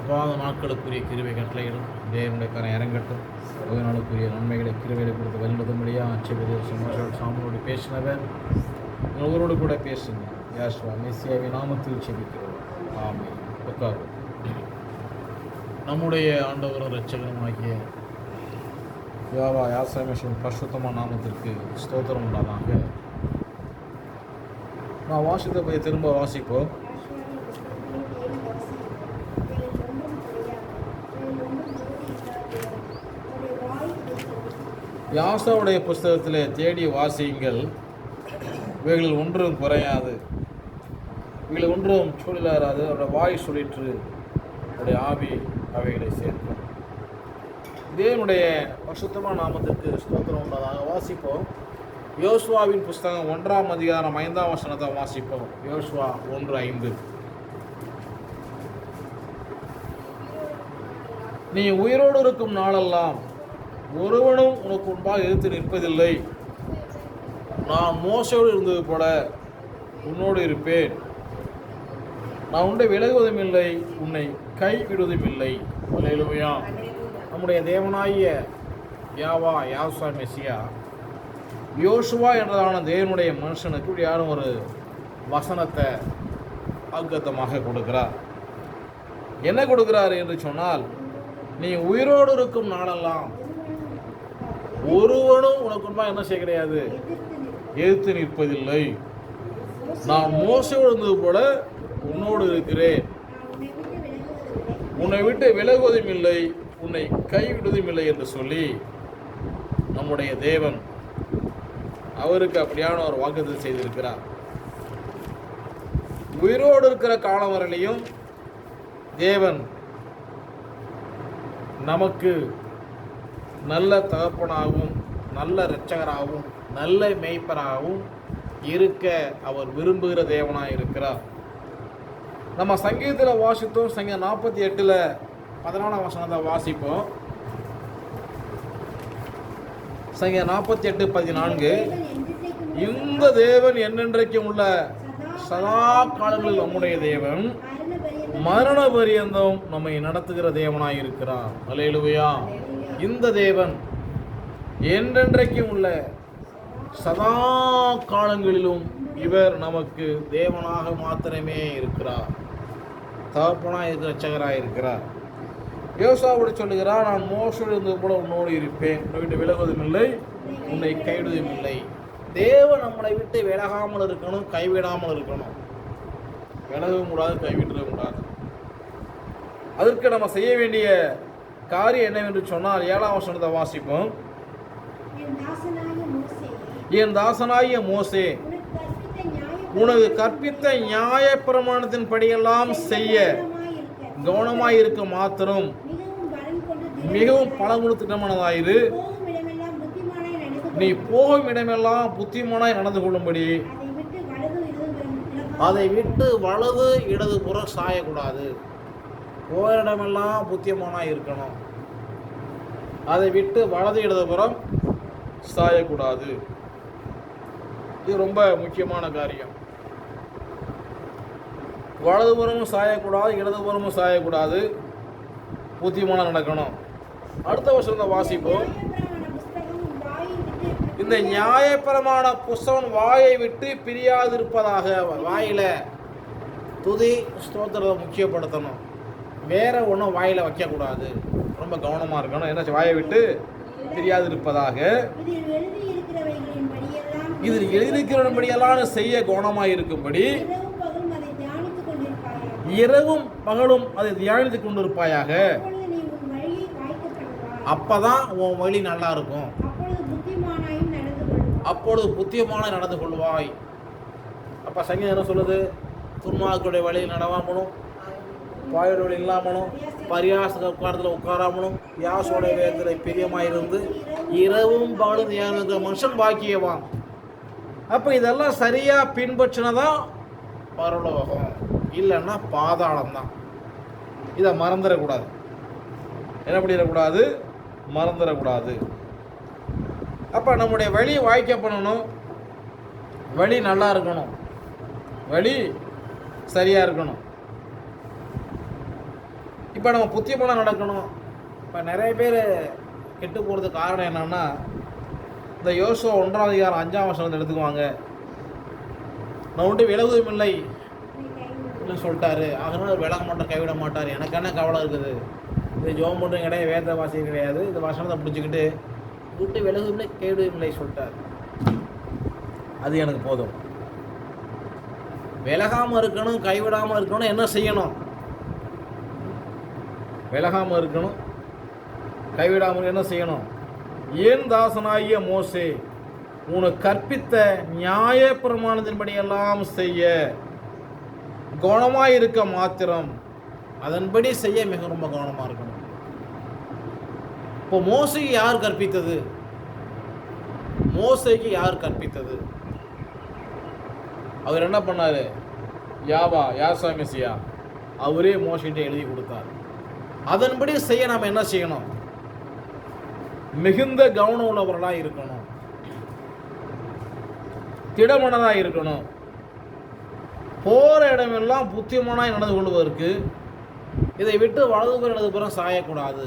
அப்போ அந்த நாட்களுக்குரிய கிருபை கட்டளையிடும். தேவனுடைய கரம் இறங்கட்டும். ஒரு நாளுக்குரிய நன்மைகளை கிருபைகளை கொடுத்து வழிநடத்தும்படியாக ஆட்சிபதி சாமியோடு பேசினவர் ஒருவரோடு கூட பேசுங்க. யாஸ்வா மெஸ்ஸியாவின் நாமத்தில் செபிக்கிறோம். ஆமென். உட்காரும். நம்முடைய ஆண்டவரும் இரட்சகருமாகிய யெகோவா யாசமேஷின் பரிசுத்தமான நாமத்திற்கு ஸ்தோத்திரம் உண்டாதாக. நான் வாசித்ததை திரும்ப வாசிப்போம். யாசாவுடைய புஸ்தகத்தில் தேடி வாசியுங்கள். இவைகளில் ஒன்றும் குறையாது, இவைகளில் ஒன்றும் சூழலாராது. அவருடைய வாய் சொல்லிற்று, அவருடைய ஆவி அவைகளை சேர்க்கும். தேவனுடைய பரிசுத்தமான நாமத்திற்கு ஸ்தோத்திரம் உண்டாதாக. வாசிப்போம். யோசுவாவின் புஸ்தகம் 1ஆம் அதிகாரம் 5ஆம் வசனத்தை வாசிப்போம். யோசுவா 1:5. நீ உயிரோடு இருக்கும் நாளெல்லாம் ஒருவனும் உனக்கு முன்பாக எதிர்த்து நிற்பதில்லை. நான் மோசோடு இருந்தது போல உன்னோடு இருப்பேன். நான் உன்னை விலகுவதும் இல்லை, உன்னை கைவிடுவதும் இல்லை. அல்லேலூயா. நம்முடைய தேவனாகிய யெகோவா யாசா மெஸ்ஸியா யோசுவா என்றதான தேவனுடைய மனுஷனுக்கு இப்படி யாரும் ஒரு வசனத்தை வாக்குத்தத்தமாக கொடுக்கிறார். என்ன கொடுக்கிறார் என்று சொன்னால், நீ உயிரோடு இருக்கும் நாளெல்லாம் ஒருவனும் உனக்கு முன்பாக என்ன செய்ய கிடையாது, எதிர்த்து நிற்பதில்லை. நான் மோசோடு இருந்தது போல உன்னோடு இருக்கிறேன். உன்னை விட்டு விலகுவதும் இல்லை, உன்னை கைவிடுவதும் இல்லை என்று சொல்லி நம்முடைய தேவன் அவருக்கு அப்படியான ஒரு வாக்குத்தத்தம் செய்திருக்கிறார். உயிரோடு இருக்கிற காலம் வரையிலையும் தேவன் நமக்கு நல்ல தகப்பனாகவும் நல்ல இரட்சகராகவும் நல்ல மேய்ப்பராகவும் இருக்க அவர் விரும்புகிற தேவனாக இருக்கிறார். நம்ம சங்கீதத்தில் வாசித்தோம். சங்கீதம் 48 14ஆம் வசனத்தை வாசிப்போம். சங்கீதம் 48:14. இந்த தேவன் என்னென்றைக்கும் உள்ள சதா காலங்களில் நம்முடைய தேவன் மரண பரியந்தம் நம்மை நடத்துகிற தேவனாய் இருக்கிறார். அல்லேலூயா. இந்த தேவன் என்றென்றைக்கும் உள்ள சதா காலங்களிலும் இவர் நமக்கு தேவனாக மாத்திரமே இருக்கிறார். தகப்பனாய் இருக்கிற இரட்சகராய் இருக்கிறார். யோசுவாவோடு சொல்லுகிறார், நான் மோசோடு இருந்தது போல உன்னோடு இருப்பேன், உன்னை விட்டு விலகுவதும் இல்லை, உன்னை கைவிடுவதும் இல்லை. தேவன் நம்மளை விட்டு விலகாமல் இருக்கணும், கைவிடாமல் இருக்கணும். விலகவும் கூடாது, கைவிடவும் கூடாது. அதற்கு நம்ம செய்ய வேண்டிய காரியம் என்னவென்று சொன்னால் 7ஆம் வசனத்தை வாசிப்போம். என் தாசனாகிய மோசே உனக்கு கற்பித்த நியாய பிரமாணத்தின் படியெல்லாம் செய்ய கவனமாய் இருக்க மாத்திரம் மிகவும் பலம் கொடுத்துட்டமானதாயிரு. நீ போகும் இடமெல்லாம் புத்திமானாய் நடந்து கொள்ளும்படி அதை விட்டு வலது இடது புறம் சாயக்கூடாது. போகிற இடமெல்லாம் புத்திமானாய் இருக்கணும். அதை விட்டு வலது இடது புறம் சாயக்கூடாது. இது ரொம்ப முக்கியமான காரியம். வலதுபுறமும் சாயக்கூடாது, இடதுபுறமும் சாயக்கூடாது. புத்திமானா நடக்கணும். அடுத்த வருஷம் வாசிப்போம். இந்த நியாயப்பிரமாண புஸ்தகம் வாயை விட்டு பிரியாதிருப்பதாக. வாயில துதி ஸ்தோத்திரத்தை முக்கியப்படுத்தணும். வேற ஒன்றும் வாயில வைக்கக்கூடாது. ரொம்ப கவனமா இருக்கணும். என்ன, வாயை விட்டு பிரியாதிருப்பதாக. இதில் எழுதியிருக்கிறபடியெல்லாம் செய்ய கவனமாக இருக்கும்படி இரவும் பகலும் அதை தியானித்துக் கொண்டிருப்பாயாக. அப்பதான் உன் வழி நல்லா இருக்கும். அப்பொழுது புத்தியமான நடந்து கொள்வாய். அப்ப சங்கீதம் என்ன சொல்லுது? துன்மார்க்கருடைய வழியில் நடவாமலும், பாயோட வழி இல்லாமலும், பரியாச உட்காரத்தில் உட்காராமலும், யாசோடைய வேதத்தில் பிரியமாயிருந்து இரவும் பகலும் தியானிக்கிற மனுஷன் பாக்கியவான். அப்ப இதெல்லாம் சரியா பின்பற்றினதான் பரலோகம், இல்லைன்னா பாதாளம் தான். இதை மறந்துடக்கூடாது. என்ன பண்ணிடக்கூடாது? மறந்துடக்கூடாது. அப்போ நம்முடைய வழி வாய்க்க பண்ணணும். வழி நல்லா இருக்கணும். வழி சரியாக இருக்கணும். இப்போ நம்ம புத்தியமான நடக்கணும். இப்போ நிறைய பேர் கெட்டு போகிறதுக்கு காரணம் என்னன்னா, இந்த யோசுவா 1ஆம் அதிகாரம் 5ஆம் வசனத்தை எடுத்துக்குவாங்க. நான் ஒன்று விலகுவதும் இல்லை சொல்லிட்டாரு, அதனால அவர் விலக மாட்டார், கைவிட மாட்டார், எனக்கு என்ன கவலை இருக்குது, இது ஜோம் பண்ணுறது கிடையாது, வேத வாசியம் கிடையாது, இந்த வசனத்தை பிடிச்சிக்கிட்டு விட்டு விலகுவதும் இல்லை கைவிடுவதும் இல்லை சொல்லிட்டார், அது எனக்கு போதும். விலகாமல் இருக்கணும், கைவிடாமல் இருக்கணும், என்ன செய்யணும்? விலகாமல் இருக்கணும், கைவிடாமல் என்ன செய்யணும்? ஏன் தாசனாகிய மோசே உனக்கு கற்பித்த நியாய பிரமாணத்தின்படி எல்லாம் செய்ய கவனமாக இருக்க மாத்திரம், அதன்படி செய்ய மிக ரொம்ப கவனமாக இருக்கணும். இப்போ மோசைக்கு யார் கற்பித்தது? மோசைக்கு யார் கற்பித்தது? அவர் என்ன பண்ணாரு? யாசா மெசியா அவரே மோசைகிட்ட எழுதி கொடுத்தார். அதன்படி செய்ய நாம் என்ன செய்யணும்? மிகுந்த கவனம் உள்ளவர்களாக இருக்கணும், திடமனதாக இருக்கணும். போகிற இடமெல்லாம் புத்தியமானாய் நடந்து கொள்வதற்கு, இதை விட்டு வலதுபுறம் இடதுபுறம் சாயக்கூடாது.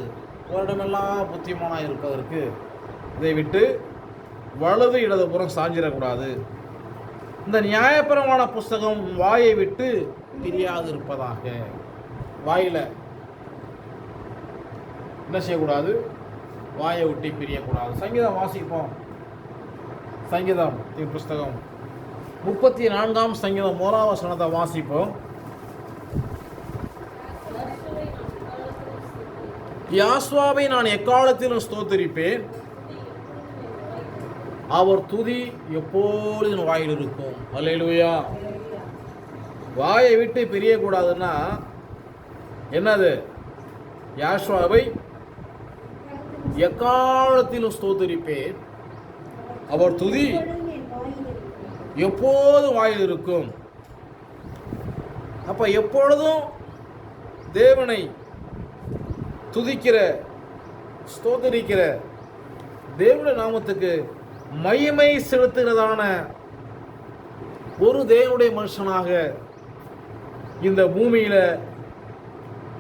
ஒரு இடமெல்லாம் புத்தியமானாய் இருப்பதற்கு இதை விட்டு வலது இடதுபுறம் சாஞ்சிடக்கூடாது. இந்த நியாயப்பிரமாண புஸ்தகம் வாயை விட்டு பிரியாது இருப்பதாக. வாயில் என்ன செய்யக்கூடாது? வாயை விட்டு பிரியக்கூடாது. சங்கீதம் வாசிப்போம். சங்கீதம் புஸ்தகம் 34ஆம் சங்கீதம் 1ஆம் வசனத்தை வாசிப்போம். யாஸ்வாவை நான் எக்காலத்திலும் ஸ்தோத்திரிப்பேன், அவர் துதி எப்பொழுதும் வாயில் இருக்கும். அல்லேலூயா. வாயை விட்டு பிரியக்கூடாதுன்னா என்னது? யாஸ்வாவை எக்காலத்திலும் ஸ்தோத்திரிப்பேன், அவர் துதி எப்போதும் வாயில் இருக்கும். அப்ப எப்பொழுதும் தேவனை துதிக்கிற, ஸ்தோத்திரிக்கிற, தேவனுடைய நாமத்துக்கு மகிமை செலுத்துகிறதான ஒரு தேவனுடைய மனுஷனாக இந்த பூமியில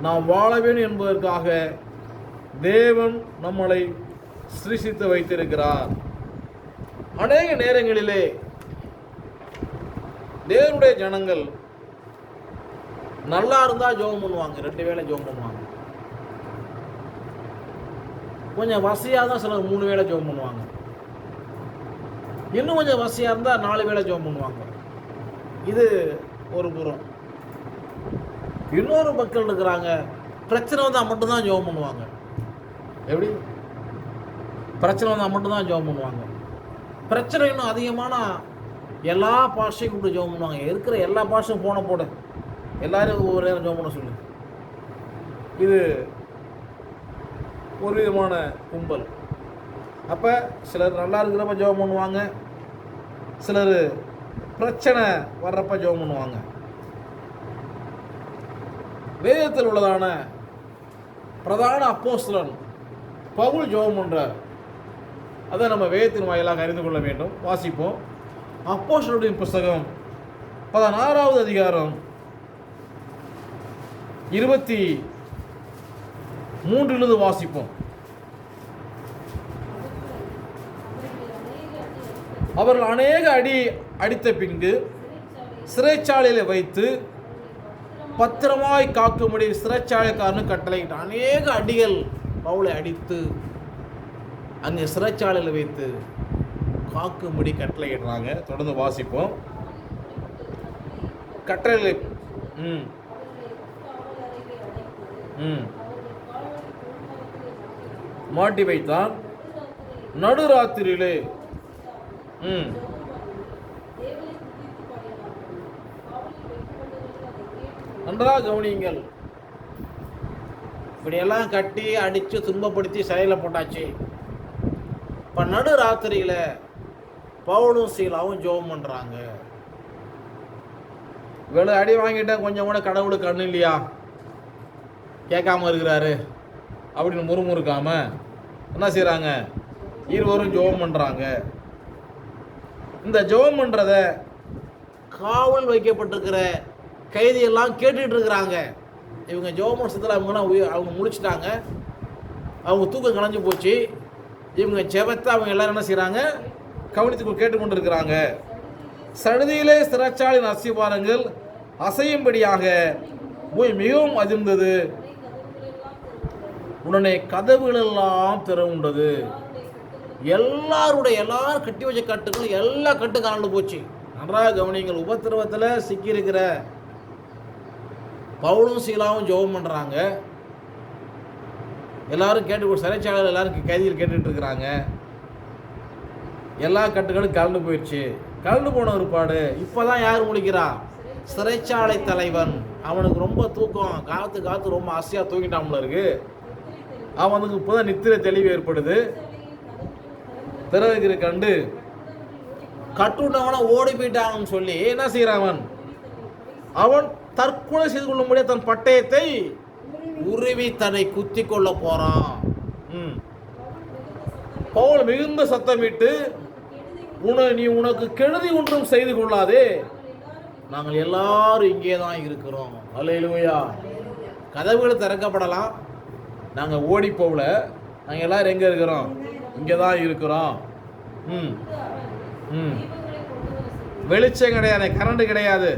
நாம் வாழ வேண்டும் என்பதற்காக தேவன் நம்மளை சிருஷ்டித்து வைத்திருக்கிறார். அநேக நேரங்களிலே தேவனுடைய ஜனங்கள் நல்லா இருந்தா ஜெபம் பண்ணுவாங்க, 2 வேளை ஜெபம் பண்ணுவாங்க. கொஞ்சம் வசதியாக தான் சிலர் 3 வேளை ஜெபம் பண்ணுவாங்க. இன்னும் கொஞ்சம் வசதியாக இருந்தால் 4 வேளை ஜெபம் பண்ணுவாங்க. இது ஒரு புறம். இன்னொரு மக்கள் இருக்கிறாங்க, பிரச்சனை வந்தால் மட்டும்தான் ஜெபம் பண்ணுவாங்க. எப்படி? பிரச்சனை வந்தால் மட்டும்தான் ஜெபம் பண்ணுவாங்க. பிரச்சனை இன்னும் அதிகமான எல்லா பாஷையும் கூப்பிட்டு ஜெபம் பண்ணுவாங்க. இருக்கிற எல்லா பாஷையும் போட எல்லாரும் ஒவ்வொரு நேரம் ஜெபம் பண்ண சொல்லு. இது ஒரு விதமான கும்பல். அப்போ சிலர் நல்லா இருக்கிறப்ப ஜெபம் பண்ணுவாங்க, சிலர் பிரச்சனை வர்றப்ப ஜெபம் பண்ணுவாங்க. வேதத்தில் உள்ளதான பிரதான அப்போஸ்தலன் பவுல் ஜெபம் பண்றார். அதை நம்ம வேதத்தின் வாயிலாக அறிந்து கொள்ள வேண்டும். வாசிப்போம். அப்போஸ்தலருடைய புஸ்தகம் 16வது அதிகாரம் 23 வாசிப்போம். அவர்கள் அநேக அடி அடித்த பின்பு சிறைச்சாலையில் வைத்து பத்திரமாய் காக்கும்படி சிறைச்சாலைக்காரனு கட்டளையிட்டான். அநேக அடிகள் பவுலை அடித்து அங்கே சிறைச்சாலையில் வைத்து காக்கும்படி கட்டளையிடுறாங்க. தொடர்ந்து வாசிப்போம். கட்டளை மாட்டி வைத்தான். நடுராத்திரியிலே நன்றாக கவனியுங்கள். இப்படியெல்லாம் கட்டி அடித்து துன்பப்படுத்தி சிறையில் போட்டாச்சு. இப்போ நடு ராத்திரியில் பவுலும் சீலாவும் ஜெபம் பண்ணுறாங்க. இவ்வளோ அடி வாங்கிட்டேன், கொஞ்சம் கூட கடவுளுக்கு கண்ணு இல்லையா, கேட்காம இருக்கிறாரு அப்படின்னு முறுமுறுக்காம என்ன செய்கிறாங்க? இருவரும் ஜெபம் பண்ணுறாங்க. இந்த ஜெபம் பண்ணுறத காவல் வைக்கப்பட்டிருக்கிற கைதியெல்லாம் கேட்டுட்டு இருக்கிறாங்க. இவங்க ஜெபம் பண்ணத்தில் அவங்க முடிச்சிட்டாங்க, அவங்க தூக்கம் கலைஞ்சு போச்சு. இவங்க ஜெபத்தை அவங்க எல்லாரும் என்ன செய்கிறாங்க, கவனித்து கேட்டுக்கொண்டு இருக்கிறாங்க. சடுதியிலே சிறைச்சாலையின் அஸ்திபாரங்கள் அசையும்படியாக போய் மிகவும் அதிர்ந்தது. உடனே கதவுகள் எல்லாம் திறவுண்டது. எல்லாரும் கட்டி வச்ச கட்டுகளும் எல்லா கட்டு காணாமல் போச்சு. நன்றாக கவனிங்கள். உபத்திரவத்தில் சிக்கியிருக்கிற பவுலும் சீலாவும் ஜெபம் பண்ணுறாங்க. எல்லாரும் கேட்டு, சிறைச்சாலையில் எல்லாரும் கைதிகள் கேட்டுட்டு இருக்கிறாங்க. எல்லா கட்டுகளும் கலந்து போயிடுச்சு. கலந்து போன ஒருபாடு இப்போதான் யார் முழிக்கிறா? சிறைச்சாலை தலைவன். அவனுக்கு ரொம்ப தூக்கம், காத்து ரொம்ப ஆசையாக தூங்கிட்டாமல இருக்கு. அவனுக்கு இப்போதான் நித்திரை தெளிவு ஏற்படுது. பிறகு கண்டு கட்டுண்டவன ஓடி போயிட்டாங்கன்னு சொல்லி என்ன செய்யறான்? அவன் தற்கொலை செய்து கொள்ளும்படியே தன் பட்டயத்தை உருவி தன்னை குத்தி கொள்ள போறான். பவுல் மிகுந்த சத்தமிட்டு, நீ உனக்கு கெடுதி ஒன்றும் செய்து கொள்ளாதே, நாங்கள் எல்லாரும் இங்கே தான் இருக்கிறோம். அல்லேலூயா. கதவுகள் திறக்கப்படலாம், நாங்கள் ஓடி போகல, நாங்கள் எல்லாரும் எங்கே இருக்கிறோம்? இங்கே தான் இருக்கிறோம். வெளிச்சம் கிடையாது, கரண்ட் கிடையாது,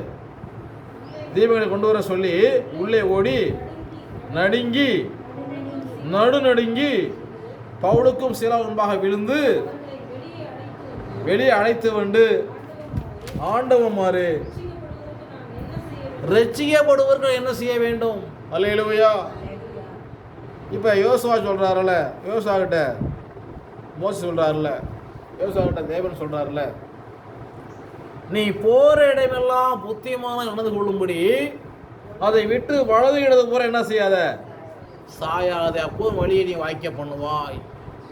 தீபங்களை கொண்டு வர சொல்லி உள்ளே ஓடி நடுநடுங்கி பவுலுக்கும் சீலா முன்பாக விழுந்து வெளியே அழைத்து வந்து, ஆண்டவமாறு ரட்சிக்கப்படுவர்கள் என்ன செய்ய வேண்டும்? அல்லேலூயா. இப்போ யோசுவா சொல்கிறாருல்ல, யோசுவா கிட்ட மோசே சொல்கிறாருல்ல, யோசுவா கிட்ட தேவன் சொல்கிறாருல்ல, நீ போகிற இடமெல்லாம் புத்தியமான நடந்து கொள்ளும்படி அதை விட்டு வலது இடது போற என்ன செய்யாத, சாயாத, அப்போ வழியை நீ வாய்க்க பண்ணுவாய்.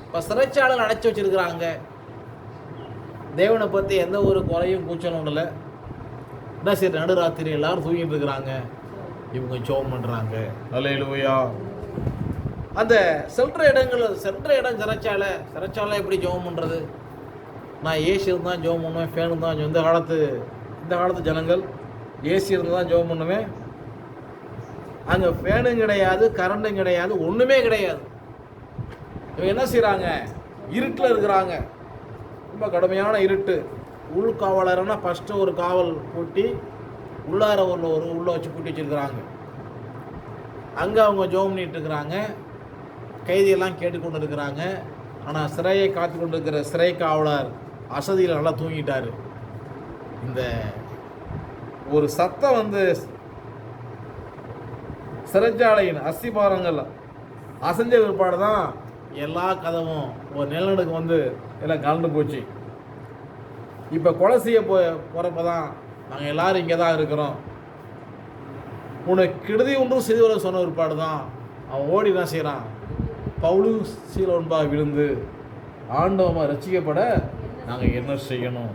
இப்போ சிறைச்சாலையில் அடைச்சி வச்சிருக்கிறாங்க. தேவனை பற்றி எந்த ஒரு குறையும் கூச்சலும் இல்லை. என்ன சரி, நடுராத்திரி எல்லாரும் தூங்கிட்டு இருக்கிறாங்க, இவங்க ஜெபம் பண்ணுறாங்க. அல்லேலூயா. அந்த சென்ற இடம் சிறைச்சாலை எப்படி ஜெபம் பண்ணுறது? நான் ஏசி இருந்து தான் ஜெபம் பண்ணுவேன், ஃபேனு தான். இந்த காலத்து ஜனங்கள் ஏசி இருந்து தான் ஜெபம் பண்ணுவேன். அங்கே ஃபேனும் கிடையாது, கரண்ட்டும் கிடையாது, ஒன்றுமே கிடையாது. இவங்க என்ன செய்கிறாங்க? இருட்டில் இருக்கிறாங்க, ரொம்ப கடுமையான இருட்டு. உள்காவலர்னா ஃபஸ்ட்டு ஒரு காவல் பூட்டி உள்ளார உள்ளே வச்சு பூட்டி வச்சுருக்கிறாங்க. அங்கே அவங்க ஜெபம் பண்ணிட்டு இருக்கிறாங்க, கைதியெல்லாம் கேட்டுக்கொண்டு இருக்கிறாங்க. ஆனால் சிறையை காத்து கொண்டு இருக்கிற சிறை காவலர் அசதியில் நல்லா தூங்கிட்டார். இந்த ஒரு சத்தம் வந்து சிறைச்சாலையின் அஸ்திபாரங்கள் அசைஞ்ச பிற்பாடு தான் எல்லா கதவும் ஒரு நிலநடுக்கு வந்து எல்லாம் கலந்து போச்சு. இப்போ கொலை செய்ய போகிறப்ப தான் நாங்கள் எல்லோரும் இங்கே தான் இருக்கிறோம், உனக்கு கெடுதி ஒன்றும் செய்து சொன்ன பிற்பாடு தான் அவன் ஓடி தான் செய்கிறான். பவுலு சீலா முன்பாக விழுந்து, ஆண்டவமாக ரட்சிக்கப்பட நாங்கள் என்ன செய்யணும்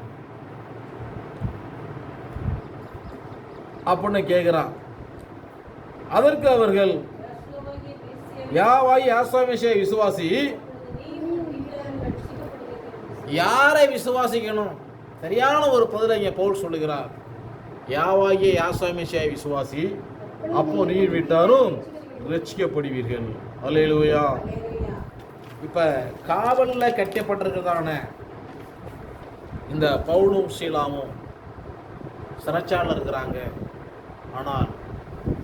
அப்படின்னு கேட்குறான். அதற்கு அவர்கள், யாவாய் யாசாமிஷே விசுவாசி. யாரை விசுவாசிக்கணும்? சரியான ஒரு பதிலை இங்கே பவுல் சொல்லுகிறார். யாவாகிய யாசாமிஷே விசுவாசி, அப்போ நீர் விட்டாரும் ரட்சிக்கப்படுவீர்கள். அல்லேலூயா. இப்போ காவலில் கட்டப்பட்டிருக்கிறதான இந்த பவுலும் சீலாவும் சிறைச்சாலையில் இருக்கிறாங்க. ஆனால்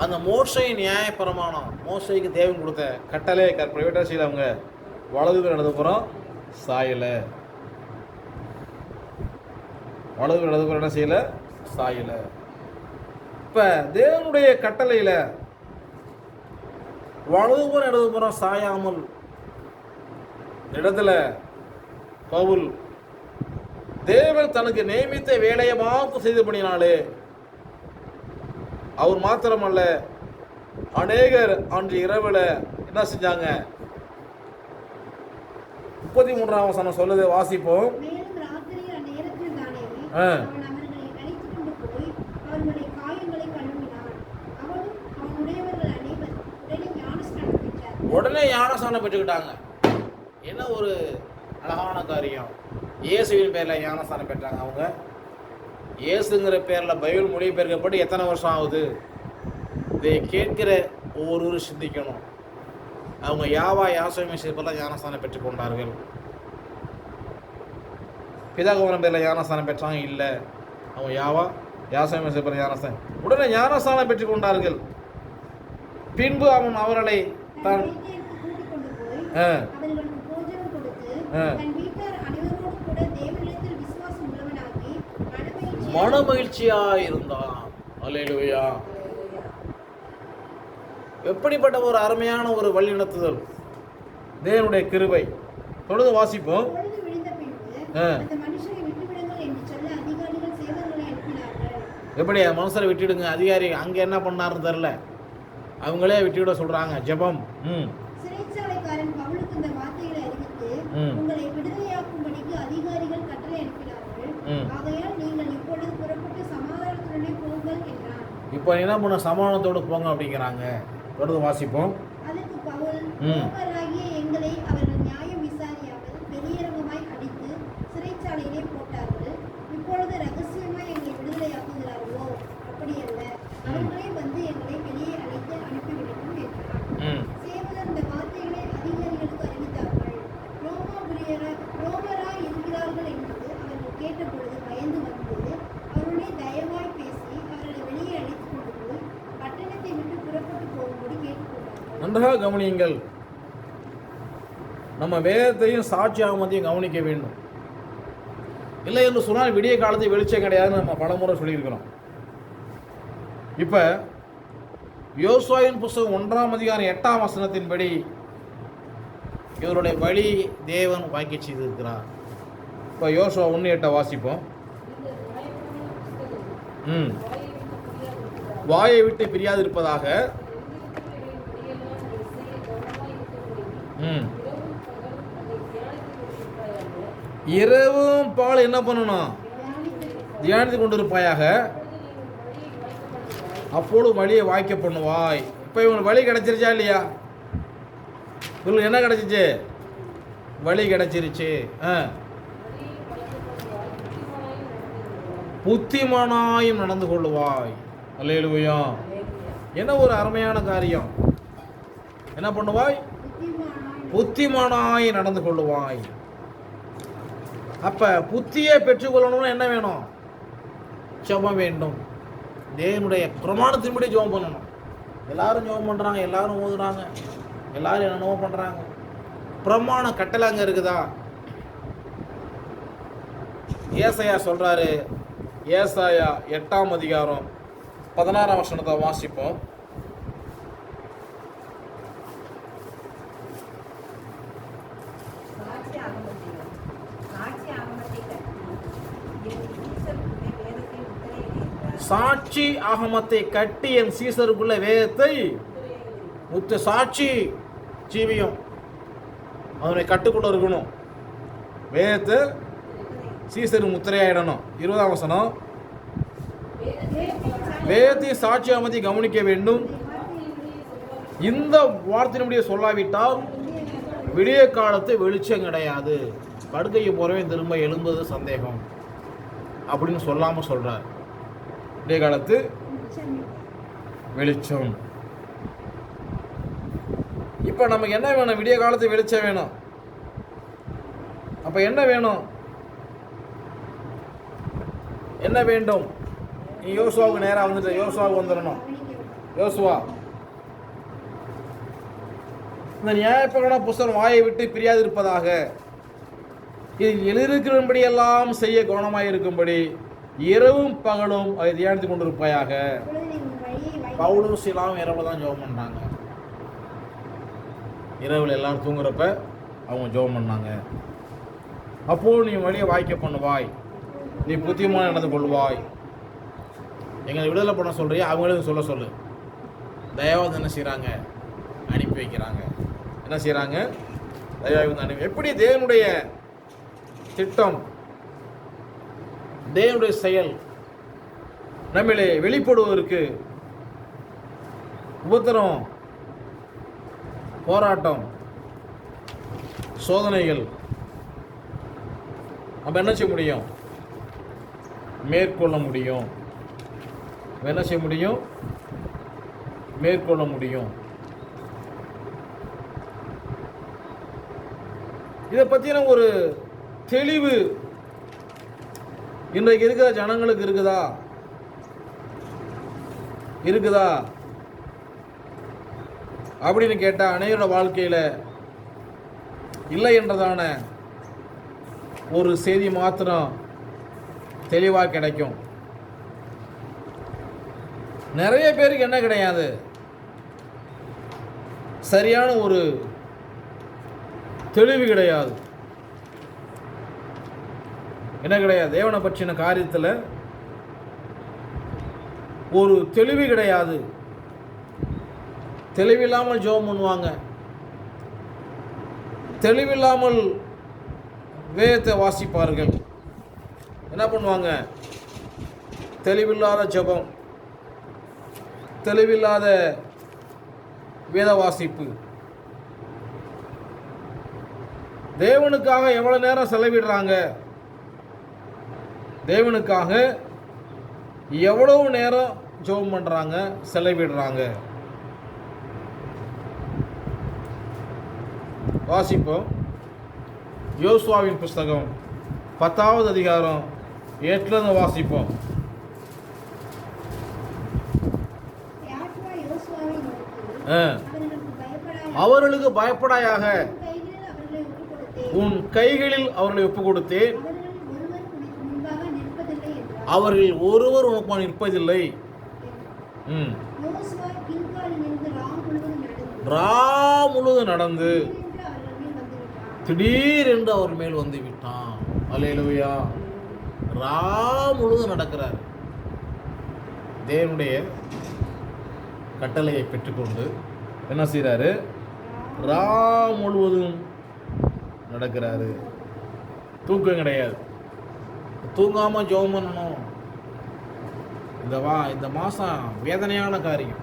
அந்த மோசை நியாயப்பிரமாணம், மோசைக்கு தேவன் கொடுத்த கட்டளை ப்ரைவேட்டாக செய்யல, அவங்க வலதுக்கு நடந்து போகிறோம் சாயலை, வலதுக்கு நடந்து போகிற என்ன செய்யலை, சாயலை. இப்போ தேவனுடைய கட்டளையில் வலதுபுறம் இடதுபுறம் சாயாமல் இடத்துல பவுல் தேவன் தனக்கு நியமித்த வேலையை மாத்திரம் செய்து பண்ணினாலே, அவர் மாத்திரமல்ல, அநேகர் அன்று இரவில் என்ன செஞ்சாங்க? 33ஆம் வசனம் சொல்லுது, வாசிப்போம். உடனே ஞானஸ்நானம் பெற்றுக்கிட்டாங்க. என்ன ஒரு அழகான காரியம்! இயேசுவின் பேரில் ஞானஸ்நானம் பெற்றாங்க. அவங்க இயேசுங்கிற பேரில் பைபிள் மொழிபெயர்க்கப்பட்டு எத்தனை வருஷம் ஆகுது? இதை கேட்கிற ஒவ்வொருவரும் சிந்திக்கணும். அவங்க யாவா யாசோமை செய்வதெல்லாம் ஞானஸ்தானம் பெற்றுக்கொண்டார்கள். பிதாகுமாரன் பேரில் ஞானஸ்தானம் பெற்றாங்க இல்லை. அவங்க யாவா யாசோமை செய்வதில் ஞானஸ்தானம் உடனே ஞானஸ்தானம் பெற்றுக்கொண்டார்கள். பின்பு அவன் அவர்களை தான் மனமகிழ்ச்சியா இருந்தான். அல்லேலூயா. எப்படிப்பட்ட ஒரு அருமையான ஒரு வழிநடத்துதல், தேவனுடைய கிருபை. தொடர்ந்து வாசிப்போம். எப்படி மனுஷரை விட்டுடுங்க, அதிகாரி அங்கே என்ன பண்ணாருன்னு தெரில, அவங்களே விட்டுவிட சொல்றாங்க. ஜெபம். சிறைச்சாலைக்காரன் பவுலுக்கு இந்த வார்த்தைகளை அறிவித்து, உங்களை விடுதலையாக்கும்படிக்கு அதிகாரிகள் கட்டளை அனுப்பினார்கள். ஆகையால் நீங்கள் இப்பொழுது புறப்பட்டு சமாதானத்துடனே போங்கள் என்றான். இப்போ என்ன பண்ண, சமாதானத்தோடு போங்க அப்படிங்கிறாங்க. தொடர்ந்து வாசிப்போம். அதற்கு பவுல், ரோமராகிய எங்களை அவர்கள் நியாயம் விசாரியாமல் வெளியரங்கமாய் அடித்து சிறைச்சாலையிலே போட்டார்கள். இப்பொழுது ரகசியமாய் எங்களை விடுதலையாக்குகிறார்களோ? அப்படியல்ல, அவர்களே வந்து எங்களை வெளியே அழைத்து அனுப்பிவிடட்டும் என்றார். சேவகர் இந்த வார்த்தைகளை அதிகாரிகளுக்கு அறிவித்தார்கள். ரோமராய் இருக்கிறார்கள் என்பது அவர்கள் கேட்டபொழுது பயந்து வந்து அவருடைய தயவாய் பேசி அவர்களை வெளியே அழைத்து கொண்டு போய் பட்டணத்தை விட்டு புறப்பட்டு போகும்படி கேட்டுக்கொண்டார்கள். நன்றாக கவனியுங்கள். நம்ம வேதத்தையும் சாட்சியாகமத்தையும் கவனிக்க வேண்டும். இல்லை என்று சொன்னால் விடிய காலத்தை வெளிச்சம் கிடையாதுன்னு நம்ம பலமுறை சொல்லியிருக்கிறோம். இப்போ யோசுவாவின் புஸ்தகம் 1ஆம் அதிகாரம் 8ஆம் வசனத்தின்படி இவருடைய வழி தேவன் வாக்கி செய்திருக்கிறார். இப்போ யோசுவா 1:8 வாசிப்போம். வாயை விட்டு பிரியாது இருப்பதாக இரவும் பால் என்ன பண்ணணும், தியானித்து கொண்டிருப்பாயாக, அப்போது வழியை வாய்க்க பண்ணுவாய். இப்போ இவங்களுக்கு வழி கிடைச்சிருச்சா இல்லையா? இவங்களுக்கு என்ன கிடைச்சிச்சு? வழி கிடைச்சிருச்சு. புத்திமானாயும் நடந்து கொள்ளுவாய். அல்லேலூயா. என்ன ஒரு அருமையான காரியம். என்ன பண்ணுவாய்? புத்திமானாய் நடந்து கொள்ளுவாய். அப்ப புத்தியை பெற்றுக்கொள்ளணும்னு என்ன வேணும்? ஜெபம் வேண்டும். தேவனுடைய பிரமாணத்தின்படி ஜெபம் பண்ணணும். எல்லாரும் ஜெபம் பண்றாங்க, எல்லாரும் ஓதுறாங்க, எல்லாரும் என்னென்னவோ பண்றாங்க. பிரமாண கட்டளை அங்க இருக்குதா? ஏசாயா சொல்றாரு. ஏசாயா 8ஆம் அதிகாரம் 16ஆம் வசனத்தை வாசிப்போம். சாட்சி ஆகமத்தை கட்டி என் சீசருக்குள்ள வேதத்தை முத்து. சாட்சி ஜீவியம் அதனுடைய கட்டுக்குள்ள இருக்கணும். வேதத்தை சீசரு முத்திரையாயிடணும். 20ஆம் வசனம், வேதத்தை சாட்சி ஆகமத்தை கவனிக்க வேண்டும். இந்த வார்த்தையினுடைய சொல்லாவிட்டால் விடிய காலத்து வெளிச்சம் கிடையாது. படுக்கைக்கு போறவே திரும்ப எழும்புவது சந்தேகம் அப்படின்னு சொல்லாம சொல்றார். விடிய காலத்து வெளிச்சம். இப்ப நமக்கு என்ன வேணும்? விடிய காலத்து வெளிச்சம் வேணும். அப்ப என்ன வேணும்? என்ன வேண்டும்? நீ யோசுவாவுக்கு நேராக வந்துட்டு யோசுவாவுக்கு வந்துடணும். யோசுவா, இந்த நியாயப்பிரமாண புஸ்தகம் வாயை விட்டு பிரியாது இருப்பதாக, இதில் எழுதியிருக்கிறபடி எல்லாம் செய்ய கவனமாக இருக்கும்படி இரவும் பகலும் அதை தியானித்து கொண்டிருப்பாயாக. பவுலும் சீலாவும் இரவு தான் ஜெபம் பண்ணாங்க. இரவில் எல்லாரும் தூங்குறப்ப அவங்க ஜெபம் பண்ணாங்க. அப்போது நீ வழியை வாய்க்க பண்ணுவாய், நீ புத்தியமாக நடந்து கொள்வாய். எங்களை விடுதலை பண்ண சொல்றியா, அவங்களும் சொல்ல சொல்லு. தயவாக என்ன செய்கிறாங்க? அனுப்பி வைக்கிறாங்க. என்ன செய்கிறாங்க? தயவாக அனுப்பி. எப்படி தேவனுடைய திட்டம், தேவனுடைய செயல் நம்மளே வெளிப்படுவதற்கு உபத்திரம், போராட்டம், சோதனைகள் நம்ம என்ன செய்ய முடியும்? மேற்கொள்ள முடியும். என்ன செய்ய முடியும்? மேற்கொள்ள முடியும். இதை பற்றின ஒரு தெளிவு இன்றைக்கு இருக்கிற ஜனங்களுக்கு இருக்குதா அப்படின்னு கேட்டால் அனைவரோட வாழ்க்கையில் இல்லை என்றதான ஒரு செய்தி மாத்திரம் தெளிவாக கிடைக்கும். நிறைய பேருக்கு என்ன கிடையாது, சரியான ஒரு தெளிவு கிடையாது. என்ன கிடையாது, தேவனை பற்றின காரியத்தில் ஒரு தெளிவு கிடையாது. தெளிவில்லாமல் ஜெபம் பண்ணுவாங்க, தெளிவில்லாமல் வேதத்தை வாசிப்பார்கள். என்ன பண்ணுவாங்க, தெளிவில்லாத ஜெபம், தெளிவில்லாத வேத வாசிப்பு. தேவனுக்காக எவ்வளவு நேரம் செலவிடுறாங்க, தேவனுக்காக எவ்வளவு நேரம் ஜெபம் பண்றாங்க, செலவிடுறாங்க. வாசிப்போம். யோசுவாவின் புஸ்தகம் 10வது அதிகாரம் 8ல வாசிப்போம். அவர்களுக்கு பயப்படாயாக, உன் கைகளில் அவர்களை ஒப்புக் கொடுத்தேன், அவர்கள் ஒருவர் உனக்கு நிற்பதில்லை. முழுவதும் நடந்து திடீரென்று அவர் மேல் வந்து விட்டான். அல்லேலூயா. முழுவதும் நடக்கிறார். தேவனுடைய கட்டளையை பெற்றுக்கொண்டு என்ன செய்கிறாரு, முழுவதும் நடக்கிறாரு. தூக்கம் கிடையாது, தூங்காம ஜெபம் பண்ணணும். இந்த மாதம் வேதனையான காரியம்.